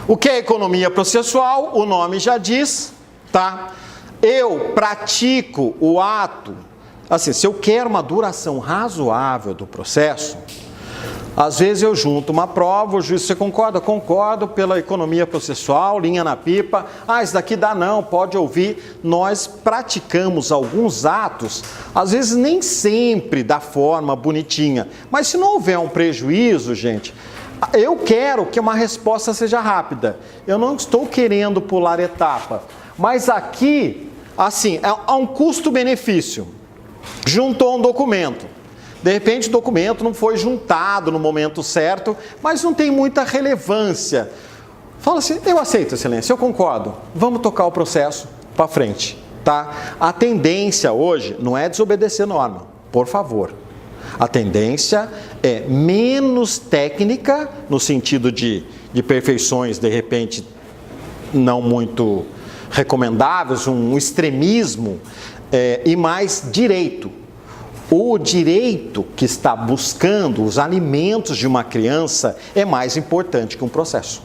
O que é economia processual? O nome já diz, tá? Eu pratico o ato, assim, se eu quero uma duração razoável do processo, às vezes eu junto uma prova, o juiz, você concorda? Concordo pela economia processual, linha na pipa. Ah, isso daqui dá não, pode ouvir. Nós praticamos alguns atos, às vezes nem sempre da forma bonitinha, mas se não houver um prejuízo, gente, eu quero que uma resposta seja rápida. Eu não estou querendo pular etapa, mas aqui assim, há um custo-benefício. Juntou um documento. De repente o documento não foi juntado no momento certo, mas não tem muita relevância. Fala assim, eu aceito, excelência, eu concordo. Vamos tocar o processo para frente, tá? A tendência hoje não é desobedecer norma, por favor. A tendência é menos técnica, no sentido de perfeições, de repente, não muito recomendáveis, um extremismo, e mais direito. O direito que está buscando os alimentos de uma criança é mais importante que um processo.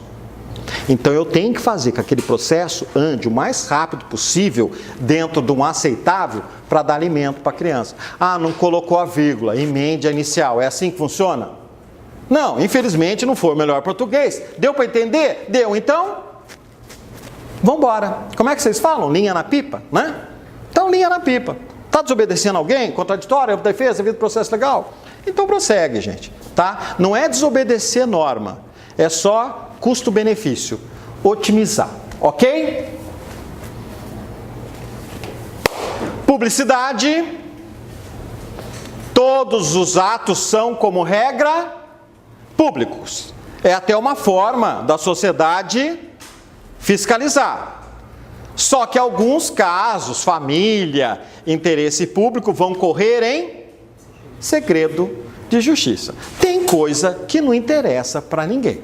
Então eu tenho que fazer que aquele processo ande o mais rápido possível dentro de um aceitável para dar alimento para a criança. Ah, não colocou a vírgula, emende a inicial. É assim que funciona? Não, infelizmente não foi o melhor português. Deu para entender? Deu, então? Vamos embora. Como é que vocês falam? Linha na pipa, né? Então linha na pipa. Está desobedecendo alguém? Contraditório, defesa, devido processo legal? Então prossegue, gente, tá? Não é desobedecer norma, é só custo-benefício, otimizar, ok? Publicidade, todos os atos são, como regra, públicos. É até uma forma da sociedade fiscalizar. Só que alguns casos, família, interesse público, vão correr em segredo de justiça. Tem coisa que não interessa para ninguém.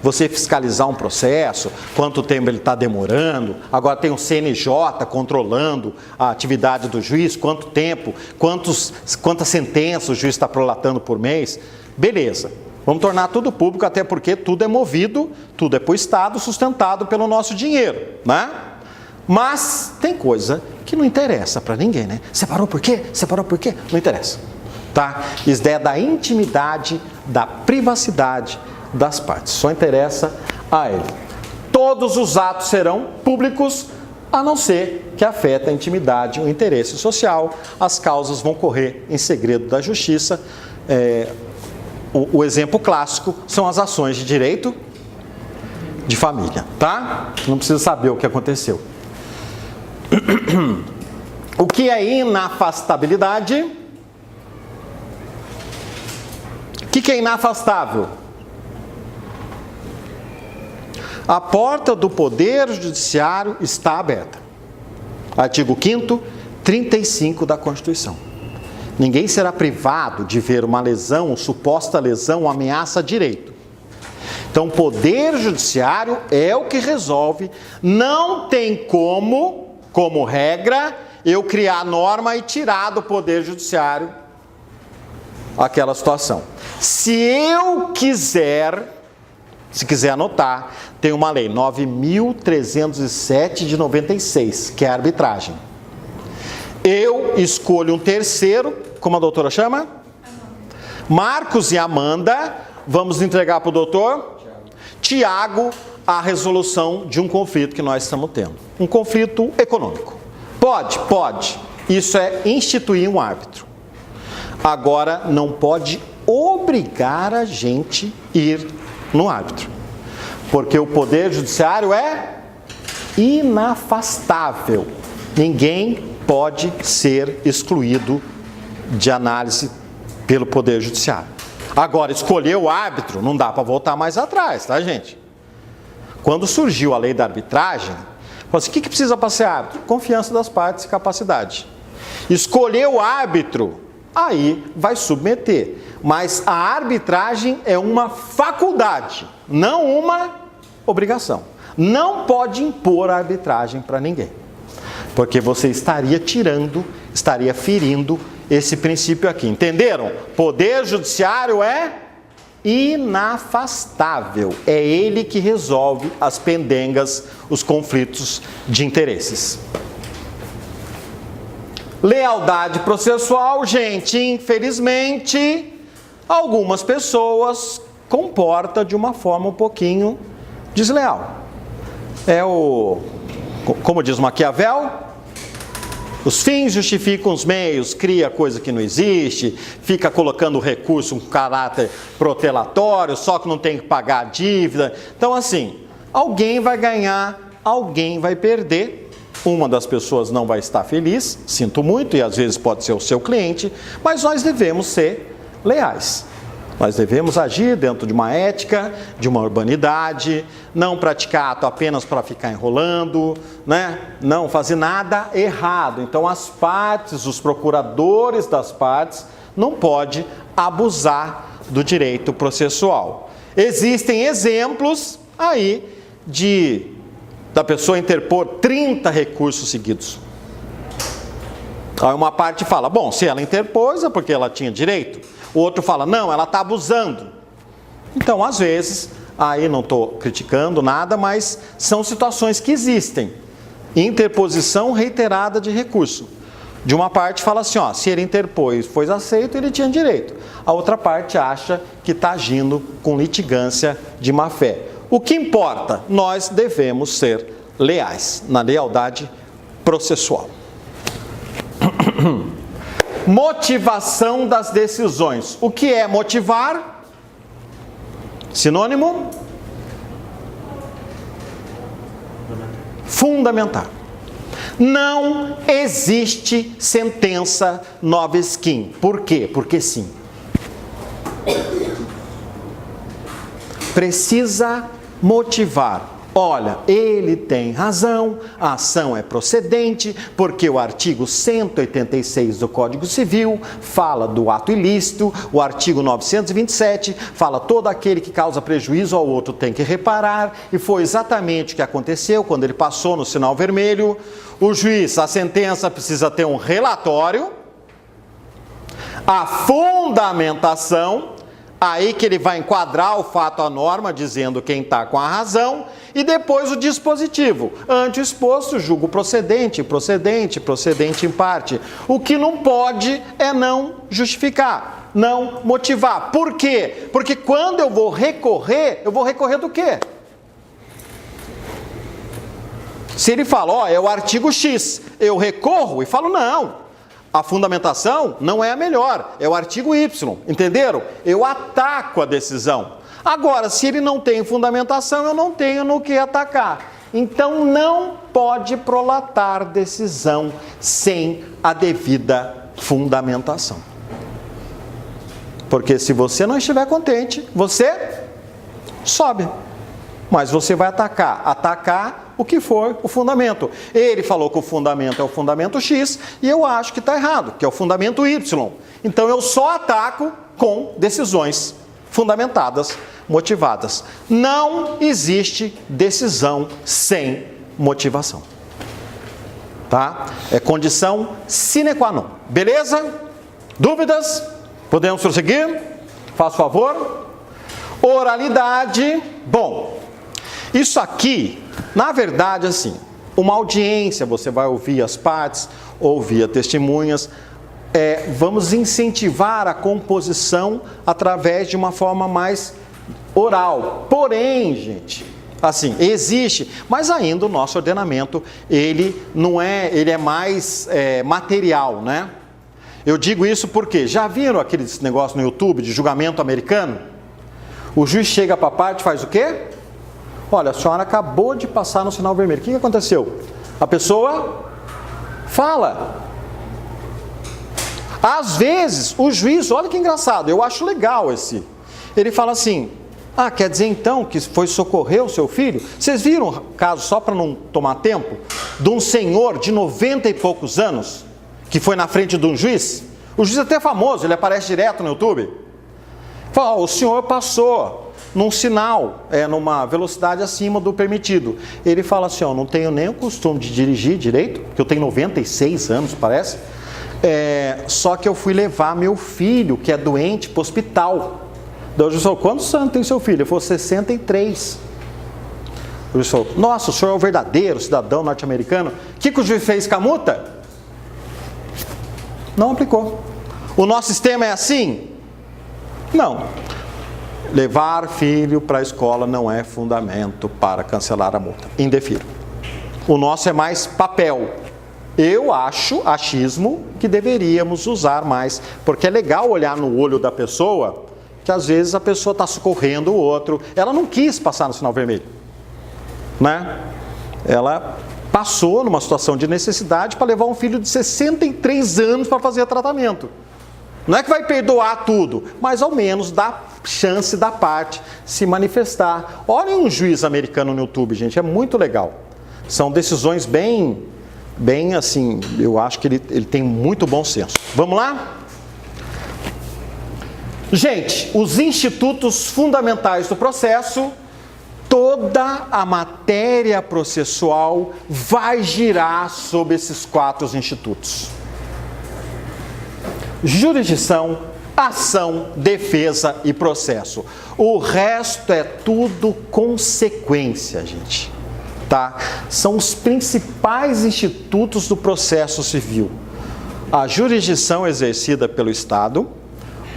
Você fiscalizar um processo, quanto tempo ele está demorando, agora tem o CNJ controlando a atividade do juiz, quanto tempo, quantas sentenças o juiz está prolatando por mês, beleza. Vamos tornar tudo público, até porque tudo é movido, tudo é para o Estado, sustentado pelo nosso dinheiro, né? Mas tem coisa que não interessa para ninguém, né? Separou por quê? Separou por quê? Não interessa, tá? Isso é da intimidade, da privacidade das partes, só interessa a ele. Todos os atos serão públicos, a não ser que afeta a intimidade, o interesse social. As causas vão correr em segredo da justiça. O exemplo clássico são as ações de direito de família, tá? Não precisa saber o que aconteceu. O que é inafastabilidade? O que é inafastável? A porta do Poder Judiciário está aberta. Artigo 5º, 35 da Constituição. Ninguém será privado de ver uma lesão, suposta lesão, ameaça a direito. Então, o Poder Judiciário é o que resolve. Não tem como regra, eu criar norma e tirar do Poder Judiciário aquela situação. Se quiser anotar, tem uma lei 9.307 de 96, que é a arbitragem. Eu escolho um terceiro, como a doutora chama? Marcos e Amanda, vamos entregar para o doutor Tiago a resolução de um conflito que nós estamos tendo. Um conflito econômico. Pode. Isso é instituir um árbitro. Agora, não pode obrigar a gente a ir no árbitro. Porque o Poder Judiciário é inafastável. Ninguém pode ser excluído de análise pelo Poder Judiciário. Agora, escolher o árbitro, não dá para voltar mais atrás, tá, gente? Quando surgiu a lei da arbitragem, falou assim, o que precisa para ser árbitro? Confiança das partes e capacidade. Escolher o árbitro, aí vai submeter. Mas a arbitragem é uma faculdade, não uma obrigação. Não pode impor a arbitragem para ninguém. Porque você estaria ferindo esse princípio aqui. Entenderam? Poder Judiciário é inafastável. É ele que resolve as pendengas, os conflitos de interesses. Lealdade processual, gente, infelizmente, algumas pessoas comportam de uma forma um pouquinho desleal. Como diz Maquiavel, os fins justificam os meios, cria coisa que não existe, fica colocando recurso com caráter protelatório, só que não tem que pagar a dívida. Então, assim, alguém vai ganhar, alguém vai perder, uma das pessoas não vai estar feliz, sinto muito, e às vezes pode ser o seu cliente, mas nós devemos ser leais. Nós devemos agir dentro de uma ética, de uma urbanidade, não praticar ato apenas para ficar enrolando, né? Não fazer nada errado. Então as partes, os procuradores das partes, não podem abusar do direito processual. Existem exemplos aí da pessoa interpor 30 recursos seguidos. Aí uma parte fala, bom, se ela interpôs é porque ela tinha direito. O outro fala, não, ela está abusando. Então, às vezes, aí não estou criticando nada, mas são situações que existem. Interposição reiterada de recurso. De uma parte fala assim, ó, se ele interpôs, foi aceito, ele tinha direito. A outra parte acha que está agindo com litigância de má fé. O que importa? Nós devemos ser leais, na lealdade processual. Motivação das decisões. O que é motivar? Sinônimo? Fundamentar. Não existe sentença nova skin. Por quê? Porque sim. Precisa motivar. Olha, ele tem razão, a ação é procedente, porque o artigo 186 do Código Civil fala do ato ilícito, o artigo 927 fala todo aquele que causa prejuízo ao outro tem que reparar, e foi exatamente o que aconteceu quando ele passou no sinal vermelho. O juiz, a sentença precisa ter um relatório, a fundamentação, aí que ele vai enquadrar o fato à norma, dizendo quem está com a razão, e depois o dispositivo. Ante o exposto, julgo procedente, procedente, procedente em parte. O que não pode é não justificar, não motivar. Por quê? Porque quando eu vou recorrer do quê? Se ele fala, ó, é o artigo X, eu recorro e falo, não. A fundamentação não é a melhor, é o artigo Y, entenderam? Eu ataco a decisão. Agora, se ele não tem fundamentação, eu não tenho no que atacar. Então, não pode prolatar decisão sem a devida fundamentação. Porque se você não estiver contente, você sobe. Mas você vai atacar o que for o fundamento. Ele falou que o fundamento é o fundamento X e eu acho que está errado, que é o fundamento Y. Então eu só ataco com decisões fundamentadas, motivadas. Não existe decisão sem motivação. Tá? É condição sine qua non. Beleza? Dúvidas? Podemos prosseguir? Faz favor. Oralidade. Bom, isso aqui, na verdade, assim, uma audiência, você vai ouvir as partes, ouvir as testemunhas, vamos incentivar a composição através de uma forma mais oral. Porém, gente, assim, existe, mas ainda o nosso ordenamento, ele é mais material, né? Eu digo isso porque, já viram aqueles negócios no YouTube de julgamento americano? O juiz chega para a parte e faz o quê? Olha, a senhora acabou de passar no sinal vermelho. O que aconteceu? A pessoa fala. Às vezes, o juiz, olha que engraçado, eu acho legal esse. Ele fala assim, quer dizer então que foi socorrer o seu filho? Vocês viram o caso, só para não tomar tempo, de um senhor de 90 e poucos anos, que foi na frente de um juiz? O juiz é até famoso, ele aparece direto no YouTube. Fala, o senhor passou num sinal, numa velocidade acima do permitido. Ele fala assim, não tenho nem o costume de dirigir direito, porque eu tenho 96 anos, parece. Só que eu fui levar meu filho, que é doente, para o hospital. Daí o juiz falou, quantos anos tem seu filho? Ele falou, 63. O juiz falou, nossa, o senhor é o verdadeiro cidadão norte-americano. O que o juiz fez com a multa? Não aplicou. O nosso sistema é assim? Não. Levar filho para a escola não é fundamento para cancelar a multa. Indefiro. O nosso é mais papel. Eu acho, achismo, que deveríamos usar mais. Porque é legal olhar no olho da pessoa, que às vezes a pessoa está socorrendo o outro. Ela não quis passar no sinal vermelho. Né? Ela passou numa situação de necessidade para levar um filho de 63 anos para fazer tratamento. Não é que vai perdoar tudo, mas ao menos dá chance da parte se manifestar. Olhem um juiz americano no YouTube, gente, é muito legal. São decisões bem assim, eu acho que ele tem muito bom senso. Vamos lá? Gente, os institutos fundamentais do processo, toda a matéria processual vai girar sobre esses 4 institutos: jurisdição, ação, defesa e processo. O resto é tudo consequência, gente. Tá? São os principais institutos do processo civil: a jurisdição exercida pelo Estado,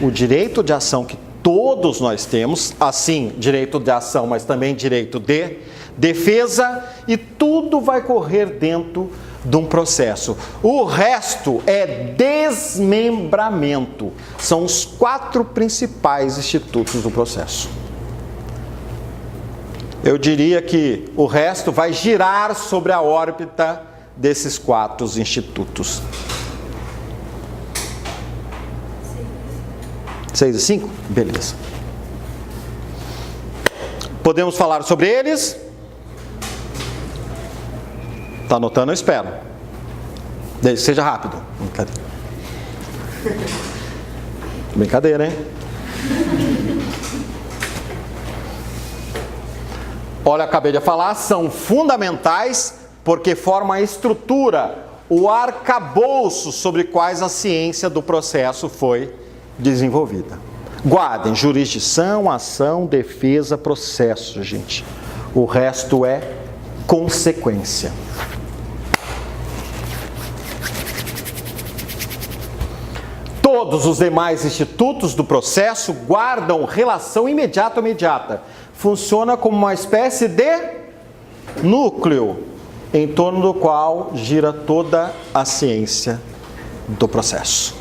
o direito de ação que todos nós temos, assim, direito de ação, mas também direito de defesa, e tudo vai correr dentro de um processo. O resto é desmembramento. São os 4 principais institutos do processo. Eu diria que o resto vai girar sobre a órbita desses 4 institutos. 6 e 5? Beleza. Podemos falar sobre eles? Está anotando? Eu espero. Seja rápido. Brincadeira, hein? Olha, acabei de falar, são fundamentais porque formam a estrutura, o arcabouço sobre quais a ciência do processo foi desenvolvida. Guardem: jurisdição, ação, defesa, processo, gente. O resto é consequência. Todos os demais institutos do processo guardam relação imediata. Funciona como uma espécie de núcleo em torno do qual gira toda a ciência do processo.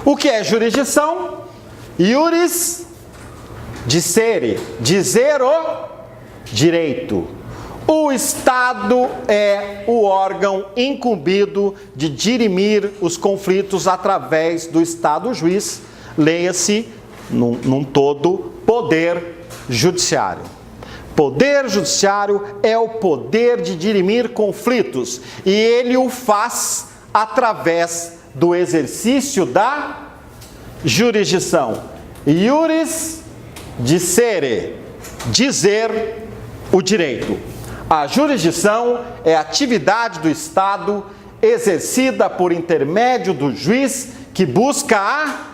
O que é jurisdição? Iuris dicere, dizer o direito. O Estado é o órgão incumbido de dirimir os conflitos através do Estado juiz, leia-se, num todo, poder judiciário. Poder judiciário é o poder de dirimir conflitos, e ele o faz através do exercício da jurisdição. Iuris dicere, dizer o direito. A jurisdição é a atividade do Estado exercida por intermédio do juiz que busca a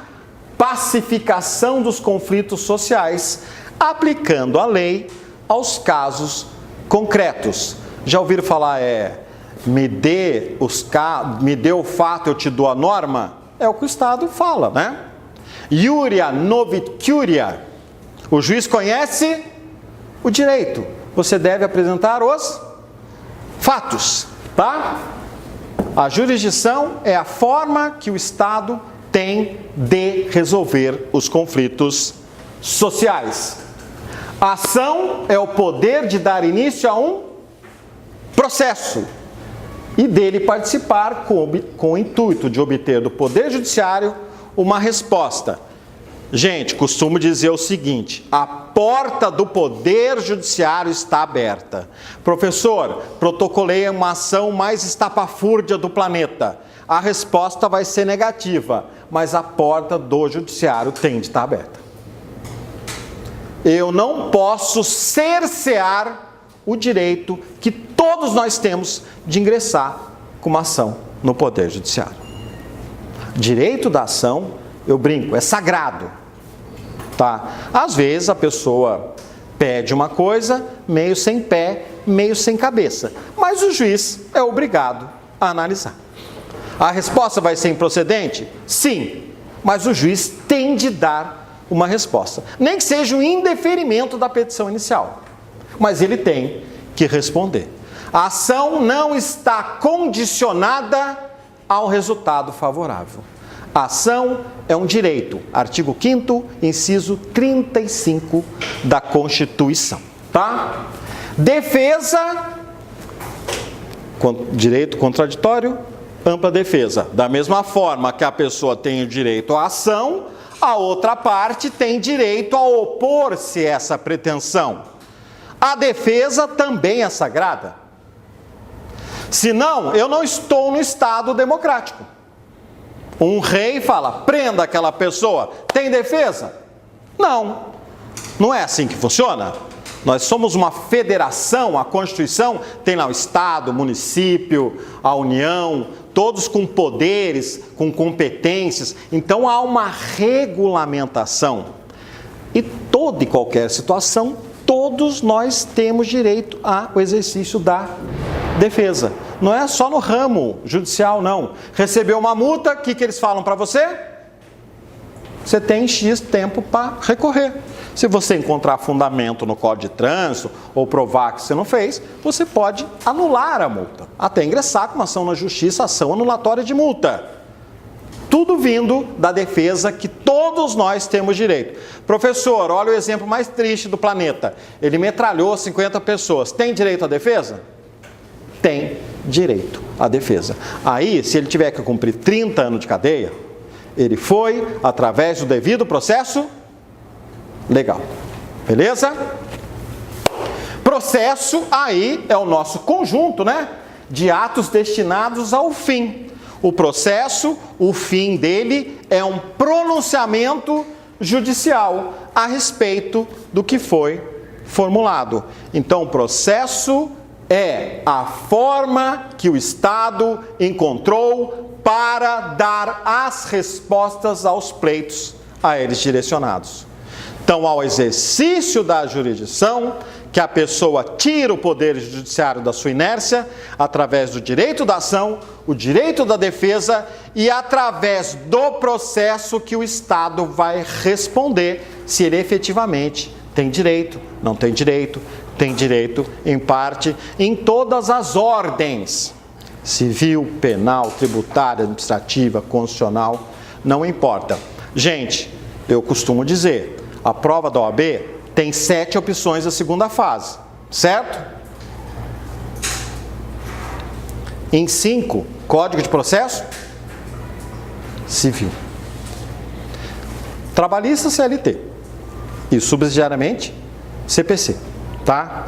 pacificação dos conflitos sociais, aplicando a lei aos casos concretos. Já ouviram falar me dê o fato, eu te dou a norma? É o que o Estado fala, né? Iuria novit curia. O juiz conhece o direito. Você deve apresentar os fatos, tá? A jurisdição é a forma que o Estado tem de resolver os conflitos sociais. A ação é o poder de dar início a um processo e dele participar com o intuito de obter do Poder Judiciário uma resposta. Gente, costumo dizer o seguinte: a porta do Poder Judiciário está aberta. Professor, protocolei uma ação mais estapafúrdia do planeta. A resposta vai ser negativa, mas a porta do Judiciário tem de estar aberta. Eu não posso cercear o direito que todos nós temos de ingressar com uma ação no Poder Judiciário. Direito da ação, eu brinco, é sagrado. Tá? Às vezes a pessoa pede uma coisa meio sem pé, meio sem cabeça, mas o juiz é obrigado a analisar. A resposta vai ser improcedente? Sim, mas o juiz tem de dar uma resposta. Nem que seja um indeferimento da petição inicial, mas ele tem que responder. A ação não está condicionada ao resultado favorável. A ação é um direito, artigo 5º, inciso 35 da Constituição, tá? Defesa, direito contraditório, ampla defesa. Da mesma forma que a pessoa tem o direito à ação, a outra parte tem direito a opor-se a essa pretensão. A defesa também é sagrada. Senão, eu não estou no Estado democrático. Um rei fala, prenda aquela pessoa, tem defesa? Não, não é assim que funciona. Nós somos uma federação, a Constituição tem lá o Estado, o município, a União, todos com poderes, com competências. Então há uma regulamentação. E toda e qualquer situação, todos nós temos direito ao exercício da defesa. Não é só no ramo judicial, não. Recebeu uma multa, o que eles falam para você? Você tem X tempo para recorrer. Se você encontrar fundamento no Código de Trânsito ou provar que você não fez, você pode anular a multa. Até ingressar com uma ação na justiça, ação anulatória de multa. Tudo vindo da defesa que todos nós temos direito. Professor, olha o exemplo mais triste do planeta. Ele metralhou 50 pessoas. Tem direito à defesa? Tem direito à defesa. Aí, se ele tiver que cumprir 30 anos de cadeia, ele foi através do devido processo legal. Beleza? Processo aí é o nosso conjunto, né, de atos destinados ao fim. O processo, o fim dele é um pronunciamento judicial a respeito do que foi formulado. Então, o processo é a forma que o Estado encontrou para dar as respostas aos pleitos a eles direcionados. Então, ao exercício da jurisdição, que a pessoa tira o poder judiciário da sua inércia, através do direito da ação, o direito da defesa e através do processo que o Estado vai responder se ele efetivamente tem direito, não tem direito, tem direito em parte, em todas as ordens, civil, penal, tributária, administrativa, constitucional, não importa. Gente, eu costumo dizer, a prova da OAB tem 7 opções da segunda fase, certo? Em 5, Código de Processo Civil. Trabalhista, CLT. E subsidiariamente, CPC. Tá?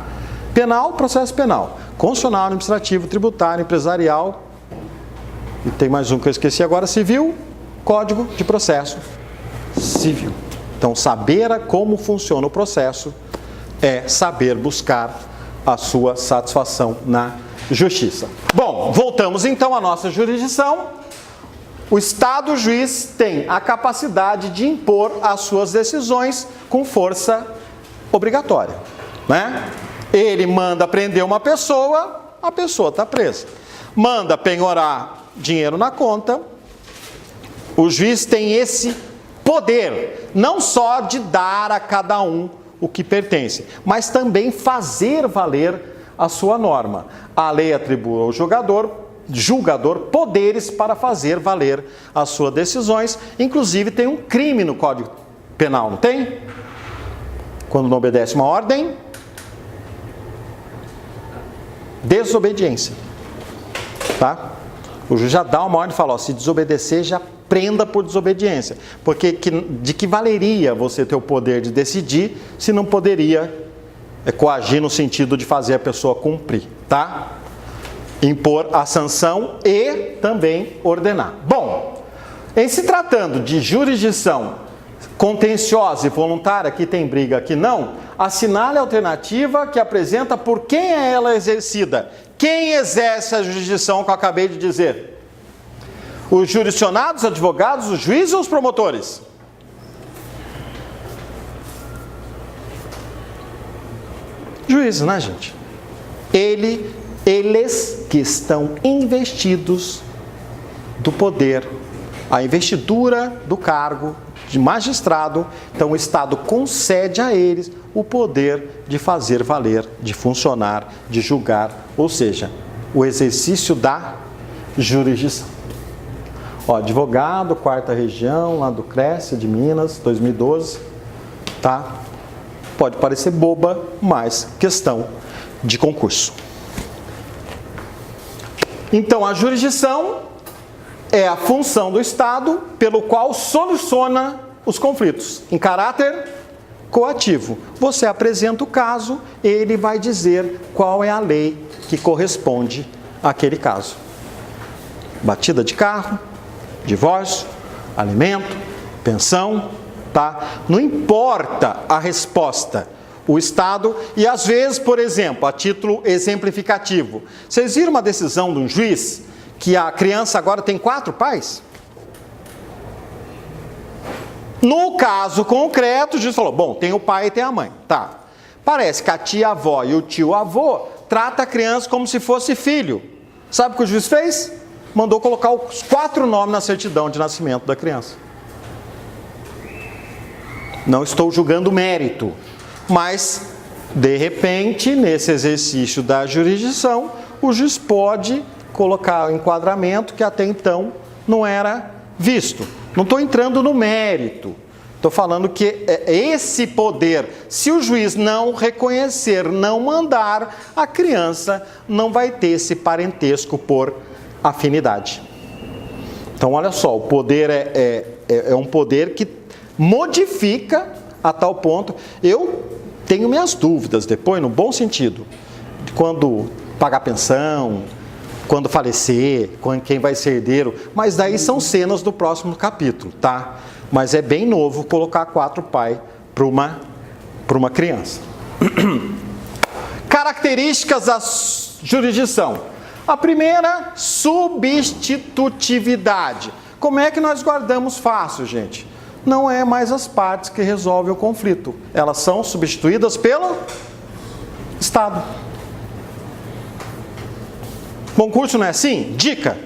Penal, processo penal. Constitucional, administrativo, tributário, empresarial. E tem mais um que eu esqueci agora, civil, Código de Processo Civil. Então, saber como funciona o processo é saber buscar a sua satisfação na justiça. Bom, voltamos então à nossa jurisdição. O Estado juiz tem a capacidade de impor as suas decisões com força obrigatória, né? Ele manda prender uma pessoa, a pessoa está presa. Manda penhorar dinheiro na conta, o juiz tem esse poder, não só de dar a cada um o que pertence, mas também fazer valer a sua norma. A lei atribui ao julgador poderes para fazer valer as suas decisões. Inclusive tem um crime no Código Penal, não tem? Quando não obedece uma ordem, desobediência. Tá? O juiz já dá uma ordem e fala, ó, se desobedecer, já prenda por desobediência. Porque de que valeria você ter o poder de decidir se não poderia coagir no sentido de fazer a pessoa cumprir, tá? Impor a sanção e também ordenar. Bom, em se tratando de jurisdição contenciosa e voluntária, aqui tem briga, aqui não, assinale a alternativa que apresenta por quem é ela exercida. Quem exerce a jurisdição que eu acabei de dizer? Os jurisdicionados, os advogados, os juízes ou os promotores? Juízes, né, gente? Eles que estão investidos do poder, a investidura do cargo de magistrado, então o Estado concede a eles o poder de fazer valer, de funcionar, de julgar, ou seja, o exercício da jurisdição. Ó, advogado, 4ª região, lá do Cresce, de Minas, 2012, tá? Pode parecer boba, mas questão de concurso. Então, a jurisdição é a função do Estado pelo qual soluciona os conflitos em caráter coativo. Você apresenta o caso, ele vai dizer qual é a lei que corresponde àquele caso. Batida de carro, divórcio, alimento, pensão, tá? Não importa a resposta. O Estado, e às vezes, por exemplo, a título exemplificativo, vocês viram uma decisão de um juiz que a criança agora tem 4 pais? No caso concreto, o juiz falou, bom, tem o pai e tem a mãe, tá. Parece que a tia-avó e o tio-avô tratam a criança como se fosse filho. Sabe o que o juiz fez? Mandou colocar os 4 nomes na certidão de nascimento da criança. Não estou julgando o mérito, mas, de repente, nesse exercício da jurisdição, o juiz pode colocar o enquadramento que até então não era visto. Não estou entrando no mérito, estou falando que esse poder, se o juiz não reconhecer, não mandar, a criança não vai ter esse parentesco por afinidade. Então, olha só, o poder é um poder que modifica a tal ponto. Eu tenho minhas dúvidas depois, no bom sentido, de quando pagar pensão, quando falecer, quem vai ser herdeiro, mas daí são cenas do próximo capítulo, tá? Mas é bem novo colocar 4 pais para uma criança. Características da jurisdição. A primeira, substitutividade. Como é que nós guardamos fácil, gente? Não é mais as partes que resolvem o conflito. Elas são substituídas pelo Estado. Concurso não é assim? Dica.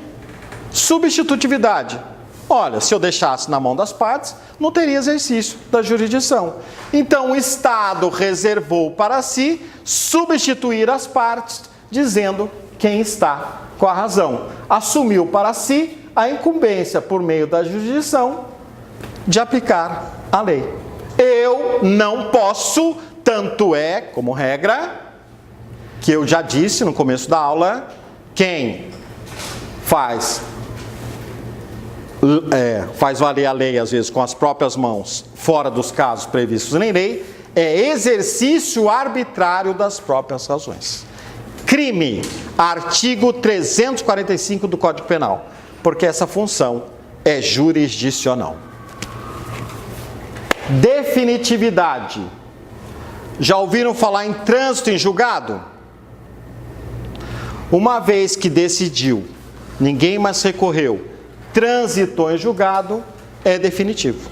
Substitutividade. Olha, se eu deixasse na mão das partes, não teria exercício da jurisdição. Então, o Estado reservou para si substituir as partes, dizendo quem está com a razão. Assumiu para si a incumbência, por meio da jurisdição, de aplicar a lei. Eu não posso, tanto é, como regra, que eu já disse no começo da aula, quem faz valer a lei, às vezes, com as próprias mãos, fora dos casos previstos em lei, é exercício arbitrário das próprias razões. Crime, artigo 345 do Código Penal, porque essa função é jurisdicional. Definitividade. Já ouviram falar em trânsito em julgado? Uma vez que decidiu, ninguém mais recorreu, transitou em julgado, é definitivo.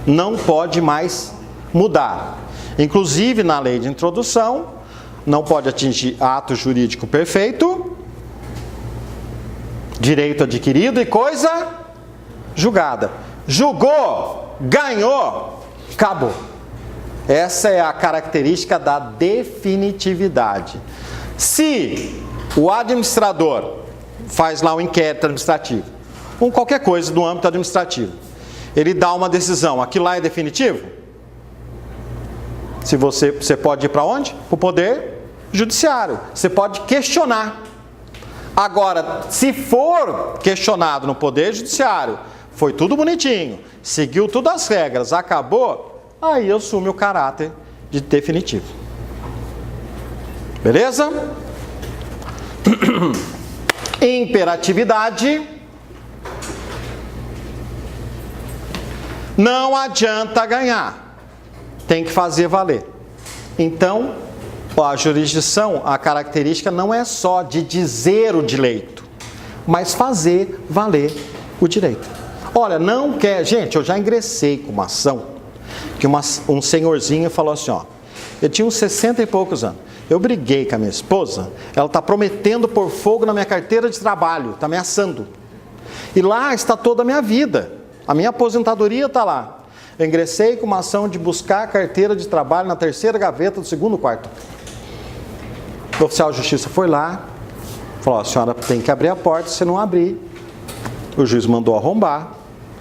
Não pode mais mudar. Inclusive, na lei de introdução, não pode atingir ato jurídico perfeito, direito adquirido e coisa julgada. Julgou, ganhou, acabou. Essa é a característica da definitividade. Se o administrador faz lá um inquérito administrativo, ou qualquer coisa do âmbito administrativo, ele dá uma decisão, aquilo lá é definitivo? Se você pode ir para onde? Para o Poder Judiciário. Você pode questionar. Agora, se for questionado no Poder Judiciário, foi tudo bonitinho, seguiu todas as regras, acabou, aí assume o caráter de definitivo. Beleza? Imperatividade. Não adianta ganhar, tem que fazer valer. Então, a jurisdição, a característica não é só de dizer o direito, mas fazer valer o direito. Olha, não quer... Gente, eu já ingressei com uma ação que um senhorzinho falou assim, ó, eu tinha uns 60 e poucos anos, eu briguei com a minha esposa, ela está prometendo pôr fogo na minha carteira de trabalho, está ameaçando. E lá está toda a minha vida, a minha aposentadoria está lá. Eu ingressei com uma ação de buscar a carteira de trabalho na 3ª gaveta do 2º quarto. O oficial de justiça foi lá, falou, a senhora tem que abrir a porta, se não abrir, o juiz mandou arrombar,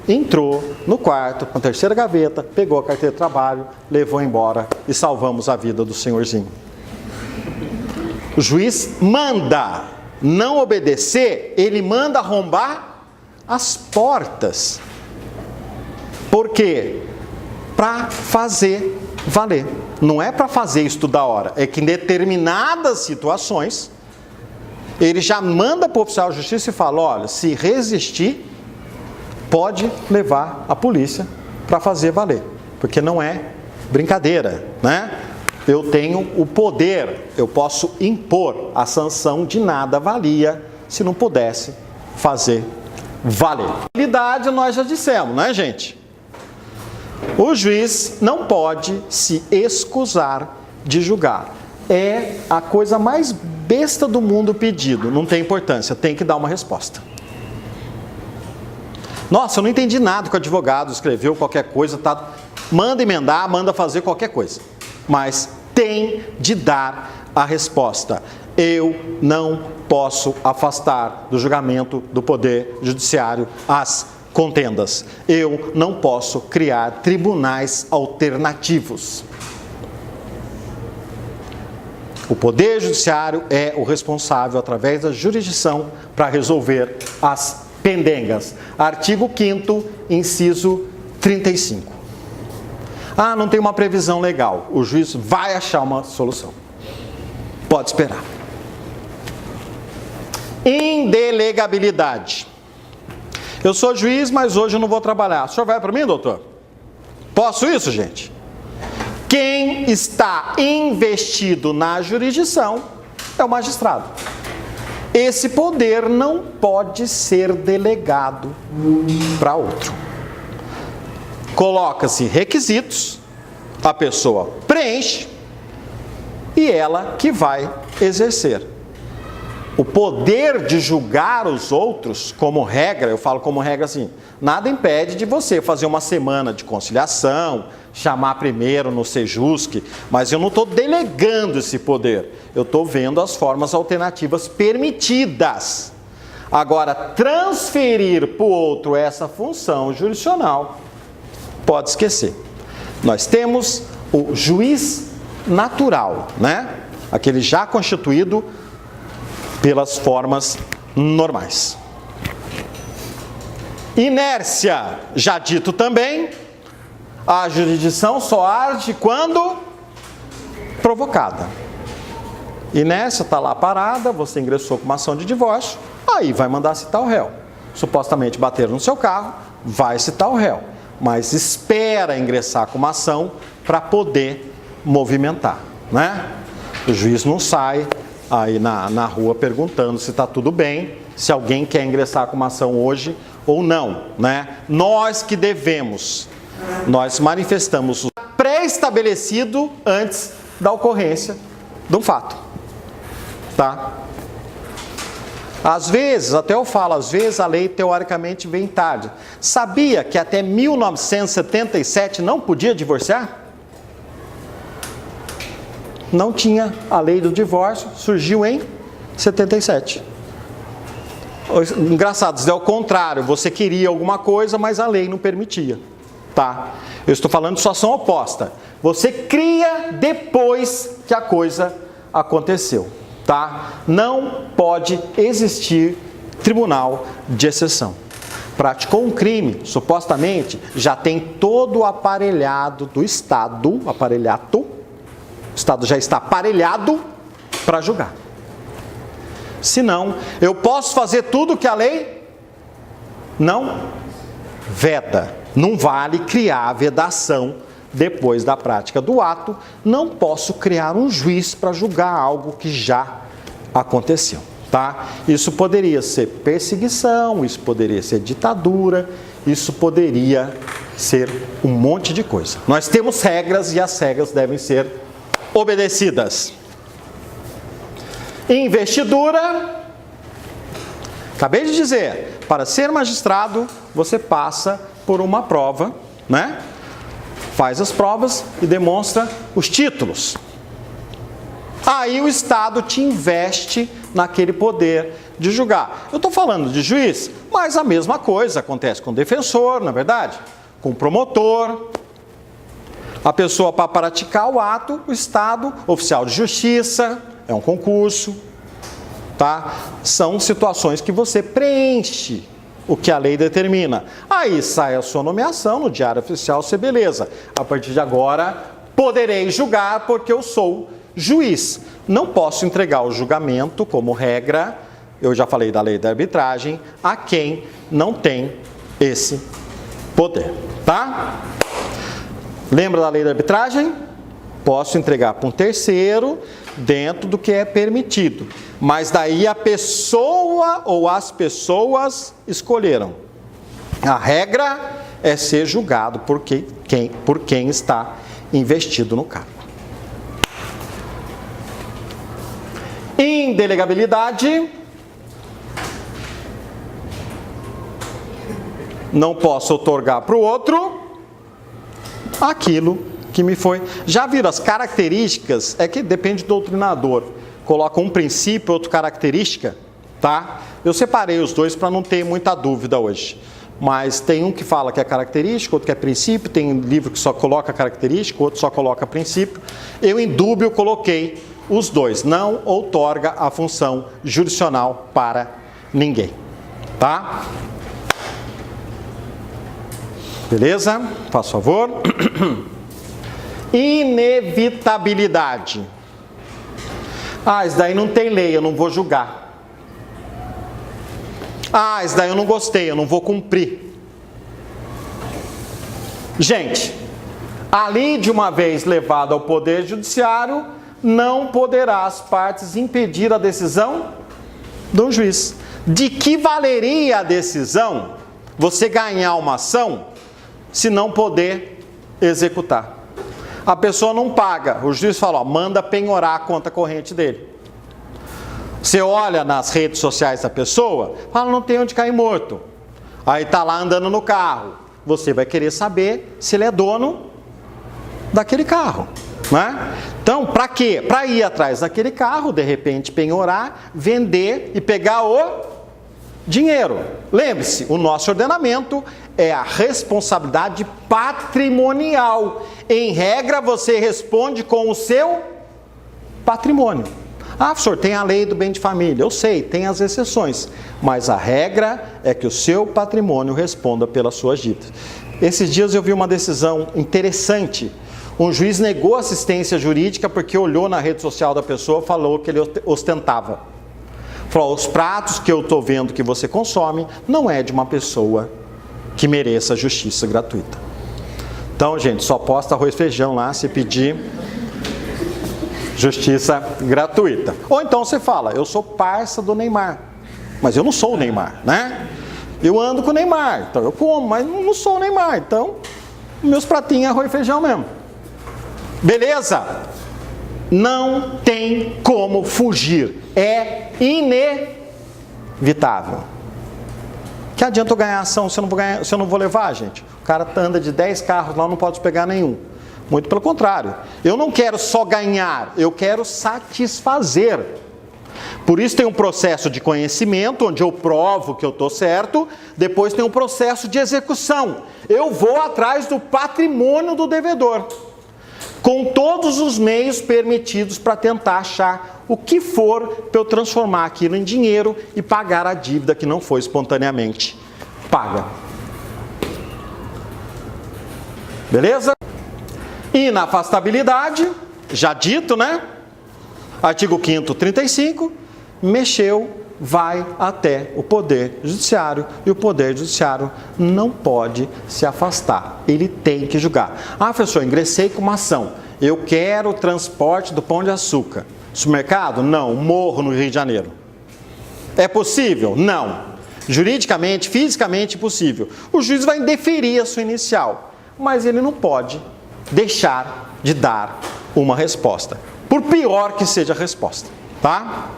entrou no quarto, na 3ª gaveta, pegou a carteira de trabalho, levou embora e salvamos a vida do senhorzinho. O juiz manda. Não obedecer, ele manda arrombar as portas. Por quê? Para fazer valer. Não é para fazer isso toda hora. É que em determinadas situações, ele já manda para o oficial de justiça e fala, olha, se resistir, pode levar a polícia para fazer valer. Porque não é brincadeira, né? Eu tenho o poder, eu posso impor, a sanção de nada valia se não pudesse fazer valer. Habilidade nós já dissemos, né, gente? O juiz não pode se escusar de julgar. É a coisa mais besta do mundo pedido, não tem importância, tem que dar uma resposta. Nossa, eu não entendi nada que o advogado escreveu, qualquer coisa, tá? Manda emendar, manda fazer qualquer coisa. Mas tem de dar a resposta. Eu não posso afastar do julgamento do Poder Judiciário as contendas. Eu não posso criar tribunais alternativos. O Poder Judiciário é o responsável, através da jurisdição, para resolver as pendengas. Artigo 5º, inciso 35. Ah, não tem uma previsão legal. O juiz vai achar uma solução. Pode esperar. Indelegabilidade. Eu sou juiz, mas hoje eu não vou trabalhar. O senhor vai para mim, doutor? Posso isso, gente? Quem está investido na jurisdição é o magistrado. Esse poder não pode ser delegado para outro. Coloca-se requisitos, a pessoa preenche e ela que vai exercer. O poder de julgar os outros, como regra, eu falo como regra assim, nada impede de você fazer uma semana de conciliação, chamar primeiro no Sejusc, mas eu não estou delegando esse poder, eu estou vendo as formas alternativas permitidas. Agora, transferir para o outro essa função jurisdicional, pode esquecer. Nós temos o juiz natural, né? Aquele já constituído pelas formas normais. Inércia, já dito também, a jurisdição só age quando provocada. Inércia está lá parada, você ingressou com uma ação de divórcio, aí vai mandar citar o réu. Supostamente bateram no seu carro, vai citar o réu. Mas espera ingressar com uma ação para poder movimentar, né? O juiz não sai aí na rua perguntando se está tudo bem, se alguém quer ingressar com uma ação hoje ou não, né? Nós que devemos, nós manifestamos o pré-estabelecido antes da ocorrência de um fato, tá? Às vezes, até eu falo, às vezes a lei teoricamente vem tarde. Sabia que até 1977 não podia divorciar? Não tinha a lei do divórcio, surgiu em 77. Engraçado, é o contrário, você queria alguma coisa, mas a lei não permitia, tá? Eu estou falando de situação oposta. Você cria depois que a coisa aconteceu, tá? Não pode existir tribunal de exceção. Praticou um crime, supostamente, já tem todo o aparelhado do Estado, o Estado já está aparelhado para julgar. Senão, eu posso fazer tudo que a lei não veda. Não vale criar a vedação depois da prática do ato. Não posso criar um juiz para julgar algo que já aconteceu, tá? Isso poderia ser perseguição, isso poderia ser ditadura, isso poderia ser um monte de coisa. Nós temos regras e as regras devem ser obedecidas. Investidura. Acabei de dizer, para ser magistrado, você passa por uma prova, né? Faz as provas e demonstra os títulos. Aí o Estado te investe naquele poder de julgar. Eu estou falando de juiz, mas a mesma coisa acontece com o defensor, na verdade, com o promotor. A pessoa, para praticar o ato, o Estado, oficial de justiça, é um concurso, tá? São situações que você preenche o que a lei determina. Aí sai a sua nomeação no Diário Oficial, você beleza. A partir de agora, poderei julgar porque eu sou juiz. Não posso entregar o julgamento, como regra, eu já falei da lei da arbitragem, a quem não tem esse poder, tá? Lembra da lei da arbitragem? Posso entregar para um terceiro dentro do que é permitido. Mas daí a pessoa ou as pessoas escolheram. A regra é ser julgado por quem está investido no cargo. Indelegabilidade. Não posso outorgar para o outro aquilo que me foi. Já viram as características? É que depende do doutrinador. Coloca um princípio, outra característica, tá? Eu separei os dois para não ter muita dúvida hoje. Mas tem um que fala que é característica, outro que é princípio, tem livro que só coloca característica, outro só coloca princípio. Eu, em dúbio, coloquei os dois. Não outorga a função jurisdicional para ninguém, tá? Beleza? Faz favor. Inevitabilidade. Ah, isso daí não tem lei, eu não vou julgar. Ah, isso daí eu não gostei, eu não vou cumprir. Gente, ali de uma vez levado ao Poder Judiciário, não poderá as partes impedir a decisão do juiz. De que valeria a decisão você ganhar uma ação se não poder executar? A pessoa não paga, o juiz fala, ó, manda penhorar a conta corrente dele. Você olha nas redes sociais da pessoa, fala, não tem onde cair morto. Aí está lá andando no carro. Você vai querer saber se ele é dono daquele carro, né? Então, para quê? Para ir atrás daquele carro, de repente penhorar, vender e pegar o dinheiro. Lembre-se, o nosso ordenamento é a responsabilidade patrimonial. Em regra, você responde com o seu patrimônio. Ah, professor, tem a lei do bem de família. Eu sei, tem as exceções. Mas a regra é que o seu patrimônio responda pelas suas dívidas. Esses dias eu vi uma decisão interessante. Um juiz negou assistência jurídica porque olhou na rede social da pessoa e falou que ele ostentava. Falou, os pratos que eu estou vendo que você consome não é de uma pessoa que mereça justiça gratuita. Então, gente, só posta arroz e feijão lá se pedir justiça gratuita. Ou então você fala, eu sou parça do Neymar, mas eu não sou o Neymar, né? Eu ando com o Neymar, então eu como, mas não sou o Neymar, então meus pratinhos é arroz e feijão mesmo. Beleza? Não tem como fugir, é inevitável. Que adianta eu ganhar ação se eu não vou levar, gente? O cara anda de 10 carros lá, não pode pegar nenhum. Muito pelo contrário. Eu não quero só ganhar, eu quero satisfazer. Por isso tem um processo de conhecimento, onde eu provo que eu estou certo. Depois tem um processo de execução. Eu vou atrás do patrimônio do devedor, com todos os meios permitidos para tentar achar o que for para eu transformar aquilo em dinheiro e pagar a dívida que não foi espontaneamente paga. Beleza? Inafastabilidade, já dito, né? Artigo 5º, 35, mexeu, vai até o Poder Judiciário e o Poder Judiciário não pode se afastar, ele tem que julgar. Ah, professor, ingressei com uma ação, eu quero o transporte do Pão de Açúcar. Supermercado? Não, morro no Rio de Janeiro. É possível? Não. Juridicamente, fisicamente impossível. O juiz vai indeferir a sua inicial, mas ele não pode deixar de dar uma resposta, por pior que seja a resposta, tá?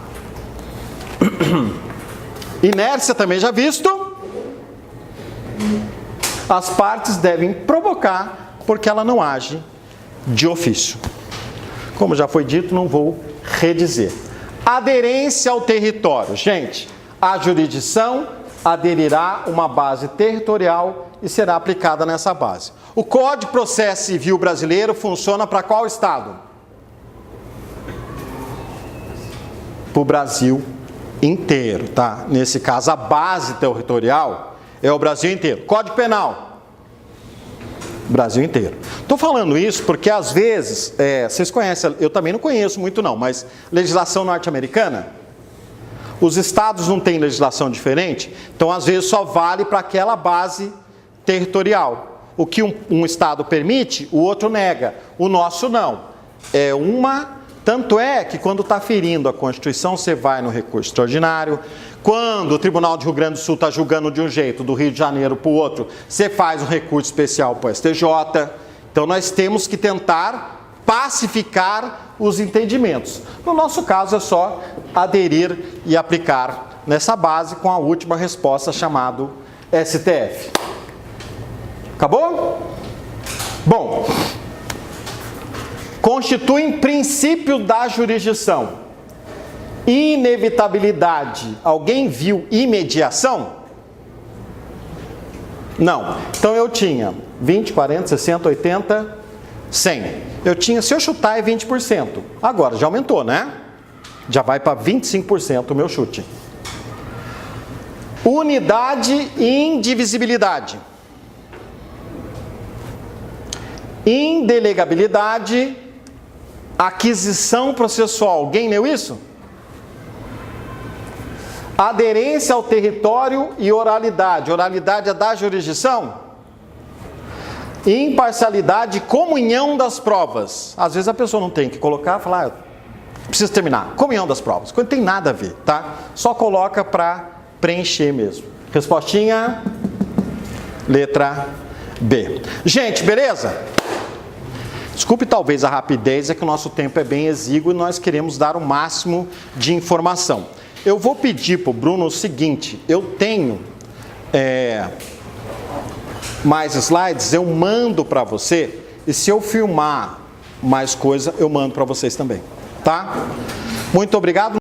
Inércia também já visto. As partes devem provocar porque ela não age de ofício. Como já foi dito, não vou redizer. Aderência ao território. Gente, a jurisdição aderirá a uma base territorial e será aplicada nessa base. O Código de Processo Civil brasileiro funciona para qual estado? para o Brasil inteiro, tá? Nesse caso, a base territorial é o Brasil inteiro. Código Penal, Brasil inteiro. Estou falando isso porque, às vezes, vocês conhecem, eu também não conheço muito não, mas legislação norte-americana, os estados não têm legislação diferente, então, às vezes, só vale para aquela base territorial. O que um estado permite, o outro nega. O nosso não. Tanto é que quando está ferindo a Constituição, você vai no recurso extraordinário. Quando o Tribunal de Rio Grande do Sul está julgando de um jeito, do Rio de Janeiro para o outro, você faz um recurso especial para o STJ. Então, nós temos que tentar pacificar os entendimentos. No nosso caso, é só aderir e aplicar nessa base com a última resposta, chamado STF. Acabou? Bom, constituem princípio da jurisdição. Inevitabilidade. Alguém viu imediação? Não. Então eu tinha 20, 40, 60, 80, 100. Eu tinha, se eu chutar, é 20%. Agora já aumentou, né? Já vai para 25% o meu chute. Unidade e indivisibilidade. Indelegabilidade, aquisição processual. Alguém leu isso? Aderência ao território e oralidade. Oralidade é da jurisdição? Imparcialidade, comunhão das provas. Às vezes a pessoa não tem que colocar, falar, preciso terminar. Comunhão das provas. Não tem nada a ver, tá? Só coloca para preencher mesmo. Respostinha, letra B. Gente, beleza? Desculpe talvez a rapidez, é que o nosso tempo é bem exíguo e nós queremos dar o máximo de informação. Eu vou pedir para o Bruno o seguinte, eu tenho mais slides, eu mando para você, e se eu filmar mais coisa, eu mando para vocês também, tá? Muito obrigado.